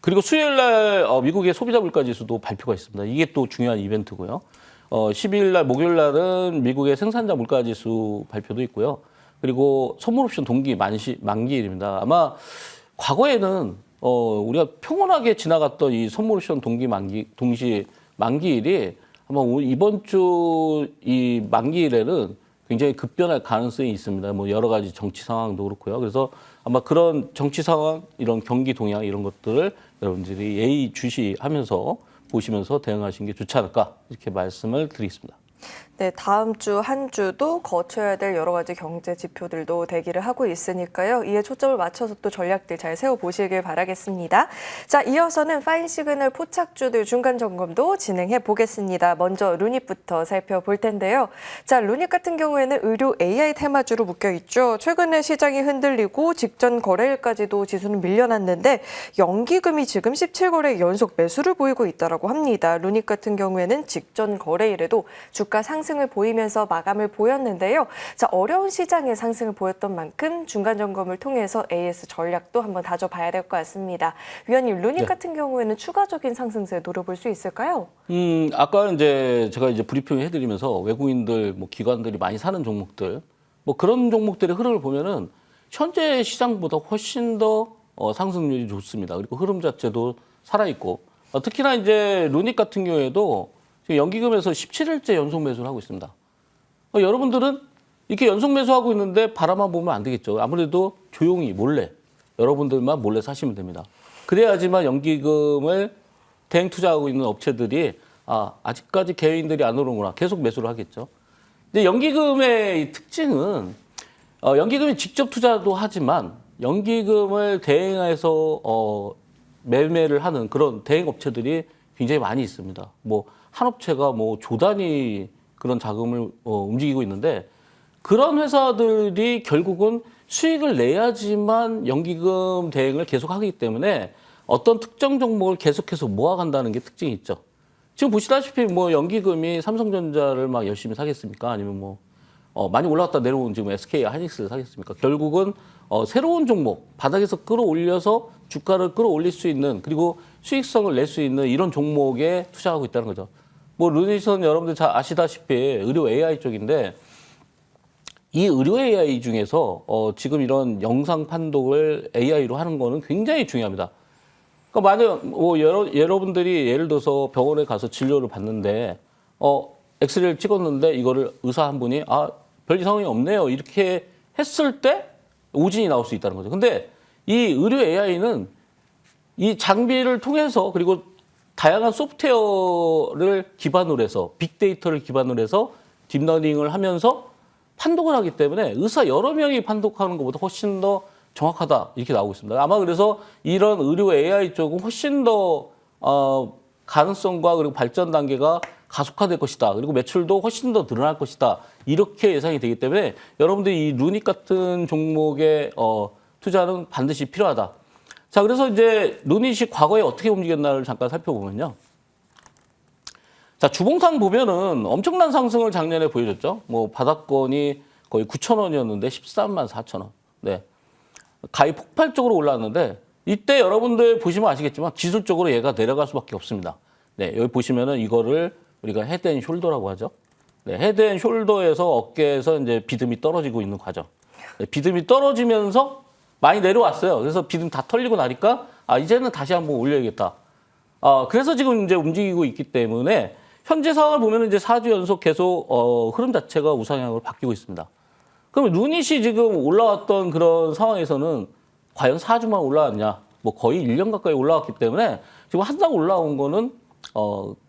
그리고 수요일 날 미국의 소비자 물가 지수도 발표가 있습니다. 이게 또 중요한 이벤트고요. 12일 날 목요일 날은 미국의 생산자 물가 지수 발표도 있고요. 그리고 선물 옵션 동기 만기일입니다. 아마 과거에는 우리가 평온하게 지나갔던 이 선물 옵션 동시 만기일이 아마 이번 주 이 만기일에는 굉장히 급변할 가능성이 있습니다. 뭐 여러 가지 정치 상황도 그렇고요. 그래서 아마 그런 정치 상황, 이런 경기 동향 이런 것들을 여러분들이 예의주시하면서 보시면서 대응하시는 게 좋지 않을까 이렇게 말씀을 드리겠습니다. 네, 다음 주 한 주도 거쳐야 될 여러 가지 경제 지표들도 대기를 하고 있으니까요. 이에 초점을 맞춰서 또 전략들 잘 세워보시길 바라겠습니다. 자, 이어서는 파인 시그널 포착주들 중간 점검도 진행해 보겠습니다. 먼저 루닛부터 살펴볼 텐데요. 자, 루닛 같은 경우에는 의료 AI 테마주로 묶여 있죠. 최근에 시장이 흔들리고 직전 거래일까지도 지수는 밀려났는데 연기금이 지금 17거래 연속 매수를 보이고 있다고 합니다. 루닛 같은 경우에는 직전 거래일에도 주가 상승을 보이면서 마감을 보였는데요. 자, 어려운 시장에 상승을 보였던 만큼 중간 점검을 통해서 AS 전략도 한번 다져봐야 될 것 같습니다. 위원님, 루닛 같은 경우에는 추가적인 상승세 노려볼 수 있을까요? 아까 제가 브리핑을 해드리면서 외국인들, 뭐 기관들이 많이 사는 종목들, 뭐 그런 종목들의 흐름을 보면은 현재 시장보다 훨씬 더 상승률이 좋습니다. 그리고 흐름 자체도 살아있고, 특히나 루닛 같은 경우에도 지금 연기금에서 17일째 연속 매수를 하고 있습니다. 여러분들은 이렇게 연속 매수하고 있는데 바라만 보면 안 되겠죠. 아무래도 조용히 몰래 여러분들만 몰래 사시면 됩니다. 그래야지만 연기금을 대행 투자하고 있는 업체들이 아직까지 개인들이 안 오르는구나 계속 매수를 하겠죠. 근데 연기금의 특징은 연기금이 직접 투자도 하지만 연기금을 대행해서 매매를 하는 그런 대행 업체들이 굉장히 많이 있습니다. 뭐 한 업체가 뭐 조 단위 그런 자금을 움직이고 있는데 그런 회사들이 결국은 수익을 내야지만 연기금 대행을 계속하기 때문에 어떤 특정 종목을 계속해서 모아간다는 게 특징이 있죠. 지금 보시다시피 뭐 연기금이 삼성전자를 막 열심히 사겠습니까? 아니면 뭐 많이 올라갔다 내려온 지금 SK 하이닉스를 사겠습니까? 결국은 새로운 종목 바닥에서 끌어올려서 주가를 끌어올릴 수 있는 그리고 수익성을 낼 수 있는 이런 종목에 투자하고 있다는 거죠. 뭐 루닛은 여러분들 잘 아시다시피 의료 AI 쪽인데 이 의료 AI 중에서 지금 이런 영상 판독을 AI로 하는 거는 굉장히 중요합니다. 그러니까 만약 뭐 여러분들이 예를 들어서 병원에 가서 진료를 받는데 엑스레이를 찍었는데 이거를 의사 한 분이 별 이상이 없네요 이렇게 했을 때 오진이 나올 수 있다는 거죠. 근데 이 의료 AI는 이 장비를 통해서 그리고 다양한 소프트웨어를 기반으로 해서 빅데이터를 기반으로 해서 딥러닝을 하면서 판독을 하기 때문에 의사 여러 명이 판독하는 것보다 훨씬 더 정확하다 이렇게 나오고 있습니다. 아마 그래서 이런 의료 AI 쪽은 훨씬 더 가능성과 그리고 발전 단계가 가속화될 것이다. 그리고 매출도 훨씬 더 늘어날 것이다. 이렇게 예상이 되기 때문에 여러분들이 이 루닛 같은 종목의 투자는 반드시 필요하다. 자, 그래서 루닛이 과거에 어떻게 움직였나를 잠깐 살펴보면요. 자, 주봉상 보면은 엄청난 상승을 작년에 보여줬죠. 뭐 바닥권이 거의 9,000원이었는데 13만 4,000원. 네. 가히 폭발적으로 올랐는데 이때 여러분들 보시면 아시겠지만 기술적으로 얘가 내려갈 수밖에 없습니다. 네, 여기 보시면은 이거를 우리가 헤드 앤 숄더라고 하죠. 네, 헤드 앤 숄더에서 어깨에서 비듬이 떨어지고 있는 과정. 비듬이 떨어지면서 많이 내려왔어요. 그래서 비듬 다 털리고 나니까 이제는 다시 한번 올려야겠다. 그래서 지금 이제 움직이고 있기 때문에 현재 상황을 보면 이제 4주 연속 계속 흐름 자체가 우상향으로 바뀌고 있습니다. 그럼 루닛이 지금 올라왔던 그런 상황에서는 과연 4주만 올라왔냐? 뭐 거의 1년 가까이 올라왔기 때문에 지금 한 달 올라온 거는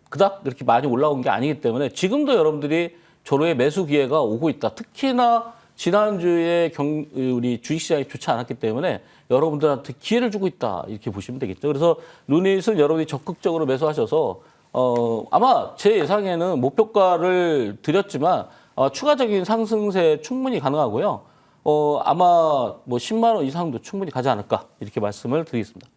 그닥 이렇게 많이 올라온 게 아니기 때문에 지금도 여러분들이 조로의 매수 기회가 오고 있다. 특히나 지난주에 우리 주식시장이 좋지 않았기 때문에 여러분들한테 기회를 주고 있다. 이렇게 보시면 되겠죠. 그래서 루닛은 여러분이 적극적으로 매수하셔서 아마 제 예상에는 목표가를 드렸지만 추가적인 상승세 충분히 가능하고요. 아마 뭐 10만 원 이상도 충분히 가지 않을까 이렇게 말씀을 드리겠습니다.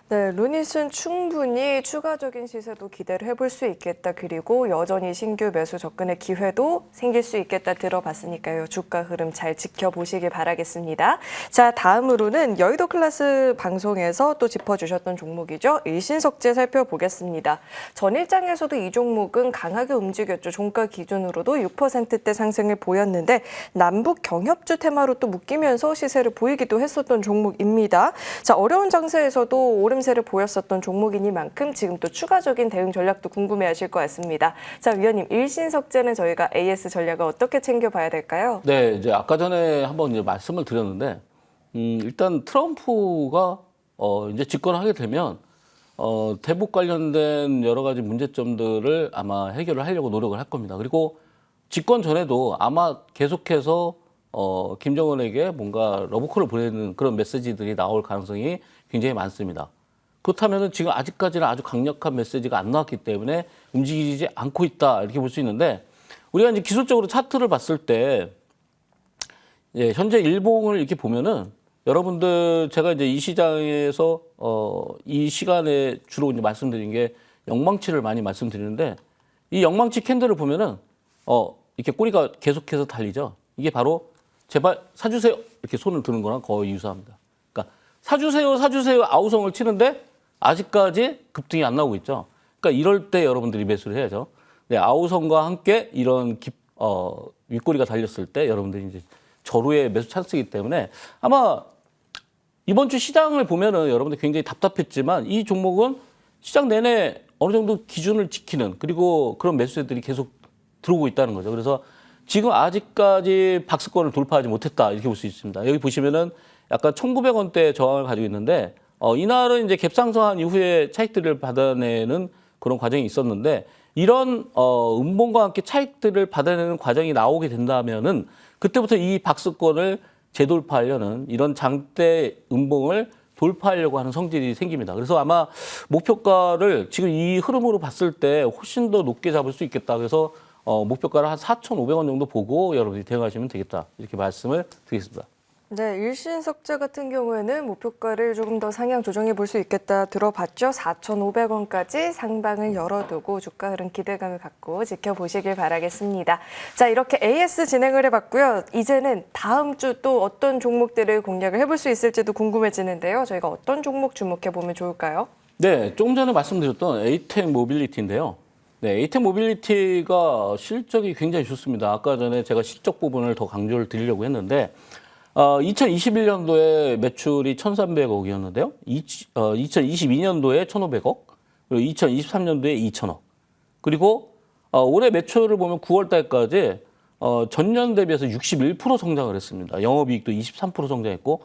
네, 루닛은 충분히 추가적인 시세도 기대를 해볼 수 있겠다. 그리고 여전히 신규 매수 접근의 기회도 생길 수 있겠다 들어봤으니까요. 주가 흐름 잘 지켜보시길 바라겠습니다. 자, 다음으로는 여의도 클래스 방송에서 또 짚어주셨던 종목이죠. 일신석재 살펴보겠습니다. 전일장에서도 이 종목은 강하게 움직였죠. 종가 기준으로도 6%대 상승을 보였는데 남북 경협주 테마로 또 묶이면서 시세를 보이기도 했었던 종목입니다. 자, 어려운 장세에서도 오름세를 보였었던 종목이니만큼 지금 또 추가적인 대응 전략도 궁금해하실 것 같습니다. 자, 위원님, 일신석재는 저희가 AS 전략을 어떻게 챙겨봐야 될까요? 네, 이제 아까 전에 한번 이제 말씀을 드렸는데 일단 트럼프가 이제 집권하게 되면 대북 관련된 여러 가지 문제점들을 아마 해결을 하려고 노력을 할 겁니다. 그리고 집권 전에도 아마 계속해서 김정은에게 뭔가 러브콜을 보내는 그런 메시지들이 나올 가능성이 굉장히 많습니다. 그렇다면 지금 아직까지는 아주 강력한 메시지가 안 나왔기 때문에 움직이지 않고 있다 이렇게 볼 수 있는데 우리가 이제 기술적으로 차트를 봤을 때 현재 일봉을 이렇게 보면은 여러분들 제가 이제 이 시장에서 이 시간에 주로 이제 말씀드린 게 영망치를 많이 말씀드리는데 이 영망치 캔들을 보면은 이렇게 꼬리가 계속해서 달리죠. 이게 바로 제발 사주세요 이렇게 손을 드는 거랑 거의 유사합니다. 그러니까 사주세요 아우성을 치는데 아직까지 급등이 안 나오고 있죠. 그러니까 이럴 때 여러분들이 매수를 해야죠. 네, 아우성과 함께 이런 윗꼬리가 달렸을 때 여러분들이 이제 저루의 매수 찬스이기 때문에 아마 이번 주 시장을 보면은 여러분들 굉장히 답답했지만 이 종목은 시장 내내 어느 정도 기준을 지키는 그리고 그런 매수세들이 계속 들어오고 있다는 거죠. 그래서 지금 아직까지 박스권을 돌파하지 못했다 이렇게 볼 수 있습니다. 여기 보시면은 약간 1,900원대 저항을 가지고 있는데 이날은 이제 갭상승한 이후에 차익들을 받아내는 그런 과정이 있었는데 이런 음봉과 함께 차익들을 받아내는 과정이 나오게 된다면은 그때부터 이 박스권을 재돌파하려는 이런 장대 음봉을 돌파하려고 하는 성질이 생깁니다. 그래서 아마 목표가를 지금 이 흐름으로 봤을 때 훨씬 더 높게 잡을 수 있겠다. 그래서 목표가를 한 4,500원 정도 보고 여러분들이 대응하시면 되겠다. 이렇게 말씀을 드리겠습니다. 네, 일신석재 같은 경우에는 목표가를 조금 더 상향 조정해 볼 수 있겠다 들어봤죠. 4,500원까지 상방을 열어두고 주가 흐름 기대감을 갖고 지켜보시길 바라겠습니다. 자, 이렇게 AS 진행을 해봤고요. 이제는 다음 주 또 어떤 종목들을 공략을 해볼 수 있을지도 궁금해지는데요. 저희가 어떤 종목 주목해 보면 좋을까요? 네, 조금 전에 말씀드렸던 에이텍 모빌리티인데요. 네, 에이텍 모빌리티가 실적이 굉장히 좋습니다. 아까 전에 제가 실적 부분을 더 강조를 드리려고 했는데 2021년도에 매출이 1,300억이었는데요. 2022년도에 1,500억, 그리고 2023년도에 2,000억. 그리고 올해 매출을 보면 9월 달까지 전년 대비해서 61% 성장을 했습니다. 영업이익도 23% 성장했고,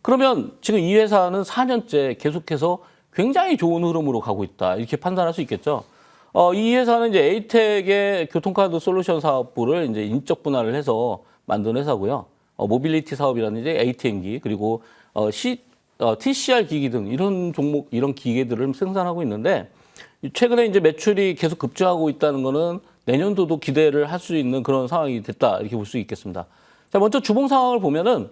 그러면 지금 이 회사는 4년째 계속해서 굉장히 좋은 흐름으로 가고 있다. 이렇게 판단할 수 있겠죠. 이 회사는 이제 에이텍의 교통카드 솔루션 사업부를 이제 인적 분할을 해서 만든 회사고요. 모빌리티 사업이라는 이제 ATM기 그리고 TCR 기기 등 이런 종목 이런 기계들을 생산하고 있는데 최근에 이제 매출이 계속 급증하고 있다는 거는 내년도도 기대를 할 수 있는 그런 상황이 됐다 이렇게 볼 수 있겠습니다. 자, 먼저 주봉 상황을 보면은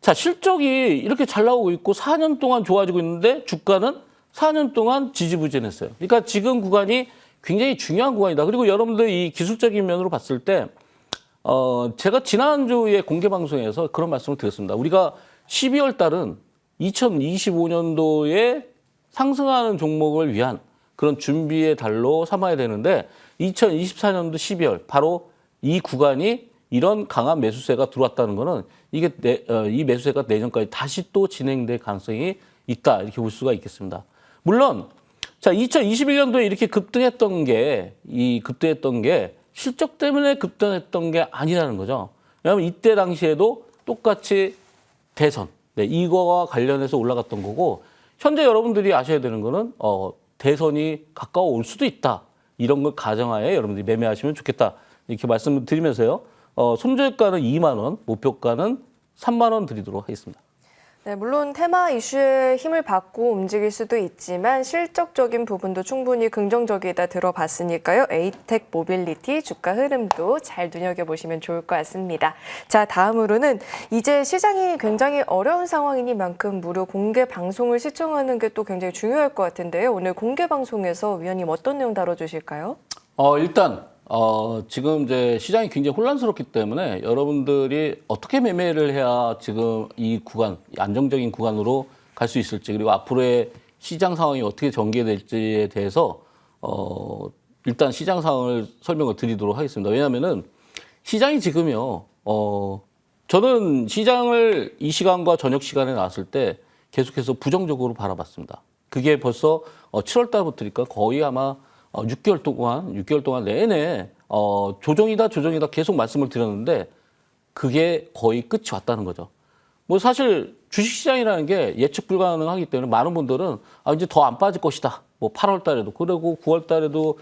자, 실적이 이렇게 잘 나오고 있고 4년 동안 좋아지고 있는데 주가는 4년 동안 지지부진했어요. 그러니까 지금 구간이 굉장히 중요한 구간이다. 그리고 여러분들 이 기술적인 면으로 봤을 때 제가 지난주에 공개 방송에서 그런 말씀을 드렸습니다. 우리가 12월 달은 2025년도에 상승하는 종목을 위한 그런 준비의 달로 삼아야 되는데 2024년도 12월 바로 이 구간이 이런 강한 매수세가 들어왔다는 것은 이게 이 매수세가 내년까지 다시 또 진행될 가능성이 있다 이렇게 볼 수가 있겠습니다. 물론 자 2021년도에 이렇게 급등했던 게 실적 때문에 급등했던 게 아니라는 거죠. 왜냐하면 이때 당시에도 똑같이 대선 이거와 관련해서 올라갔던 거고 현재 여러분들이 아셔야 되는 거는 대선이 가까워 올 수도 있다. 이런 걸 가정하에 여러분들이 매매하시면 좋겠다. 이렇게 말씀을 드리면서요. 손절가는 2만 원, 목표가는 3만 원 드리도록 하겠습니다. 네, 물론 테마 이슈에 힘을 받고 움직일 수도 있지만 실적적인 부분도 충분히 긍정적이다 들어봤으니까요. 에이텍 모빌리티 주가 흐름도 잘 눈여겨보시면 좋을 것 같습니다. 자, 다음으로는 이제 시장이 굉장히 어려운 상황이니만큼 무료 공개 방송을 시청하는 게 또 굉장히 중요할 것 같은데요. 오늘 공개 방송에서 위원님 어떤 내용 다뤄주실까요? 일단 지금 이제 시장이 굉장히 혼란스럽기 때문에 여러분들이 어떻게 매매를 해야 지금 이 구간, 안정적인 구간으로 갈 수 있을지 그리고 앞으로의 시장 상황이 어떻게 전개될지에 대해서 일단 시장 상황을 설명을 드리도록 하겠습니다. 왜냐하면은 시장이 지금요, 저는 시장을 이 시간과 저녁 시간에 나왔을 때 계속해서 부정적으로 바라봤습니다. 그게 벌써 7월 달부터니까 거의 아마 6개월 동안 내내 조정이다 계속 말씀을 드렸는데 그게 거의 끝이 왔다는 거죠. 뭐 사실 주식시장이라는 게 예측 불가능하기 때문에 많은 분들은 이제 더 안 빠질 것이다. 뭐 8월 달에도 그리고 9월 달에도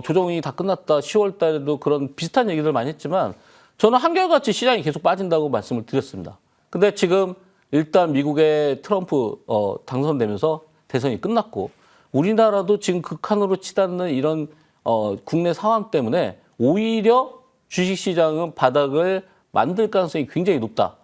조정이 다 끝났다. 10월 달에도 그런 비슷한 얘기들 많이 했지만 저는 한결같이 시장이 계속 빠진다고 말씀을 드렸습니다. 근데 지금 일단 미국의 트럼프 당선되면서 대선이 끝났고 우리나라도 지금 극한으로 치닫는 이런 국내 상황 때문에 오히려 주식시장은 바닥을 만들 가능성이 굉장히 높다.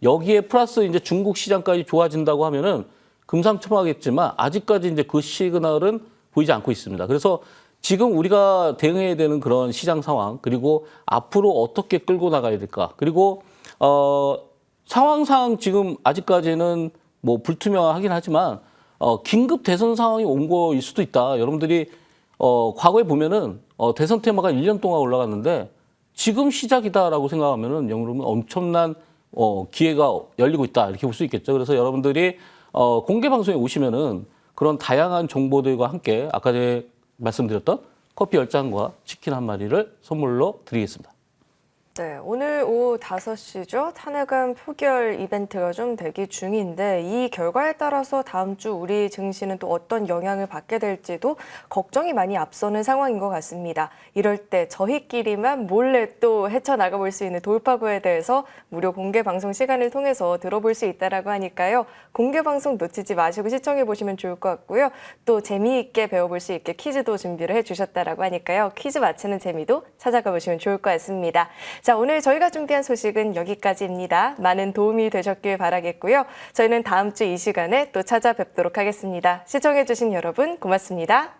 여기에 플러스 이제 중국 시장까지 좋아진다고 하면은 금상첨화겠지만 아직까지 이제 그 시그널은 보이지 않고 있습니다. 그래서 지금 우리가 대응해야 되는 그런 시장 상황 그리고 앞으로 어떻게 끌고 나가야 될까 그리고 상황상 지금 아직까지는 뭐 불투명하긴 하지만 긴급 대선 상황이 온 거일 수도 있다. 여러분들이 과거에 보면은 대선 테마가 1년 동안 올라갔는데 지금 시작이다라고 생각하면은 여러분 엄청난 기회가 열리고 있다 이렇게 볼 수 있겠죠. 그래서 여러분들이 공개 방송에 오시면은 그런 다양한 정보들과 함께 아까 전에 말씀드렸던 커피 10잔과 치킨 한 마리를 선물로 드리겠습니다. 네, 오늘 오후 5시죠. 탄핵안 표결 이벤트가 좀 대기 중인데 이 결과에 따라서 다음 주 우리 증시는 또 어떤 영향을 받게 될지도 걱정이 많이 앞서는 상황인 것 같습니다. 이럴 때 저희끼리만 몰래 또 헤쳐나가 볼 수 있는 돌파구에 대해서 무료 공개 방송 시간을 통해서 들어볼 수 있다라고 하니까요. 공개 방송 놓치지 마시고 시청해 보시면 좋을 것 같고요. 또 재미있게 배워볼 수 있게 퀴즈도 준비를 해주셨다라고 하니까요. 퀴즈 맞히는 재미도 찾아가 보시면 좋을 것 같습니다. 자, 오늘 저희가 준비한 소식은 여기까지입니다. 많은 도움이 되셨길 바라겠고요. 저희는 다음 주 이 시간에 또 찾아뵙도록 하겠습니다. 시청해주신 여러분 고맙습니다.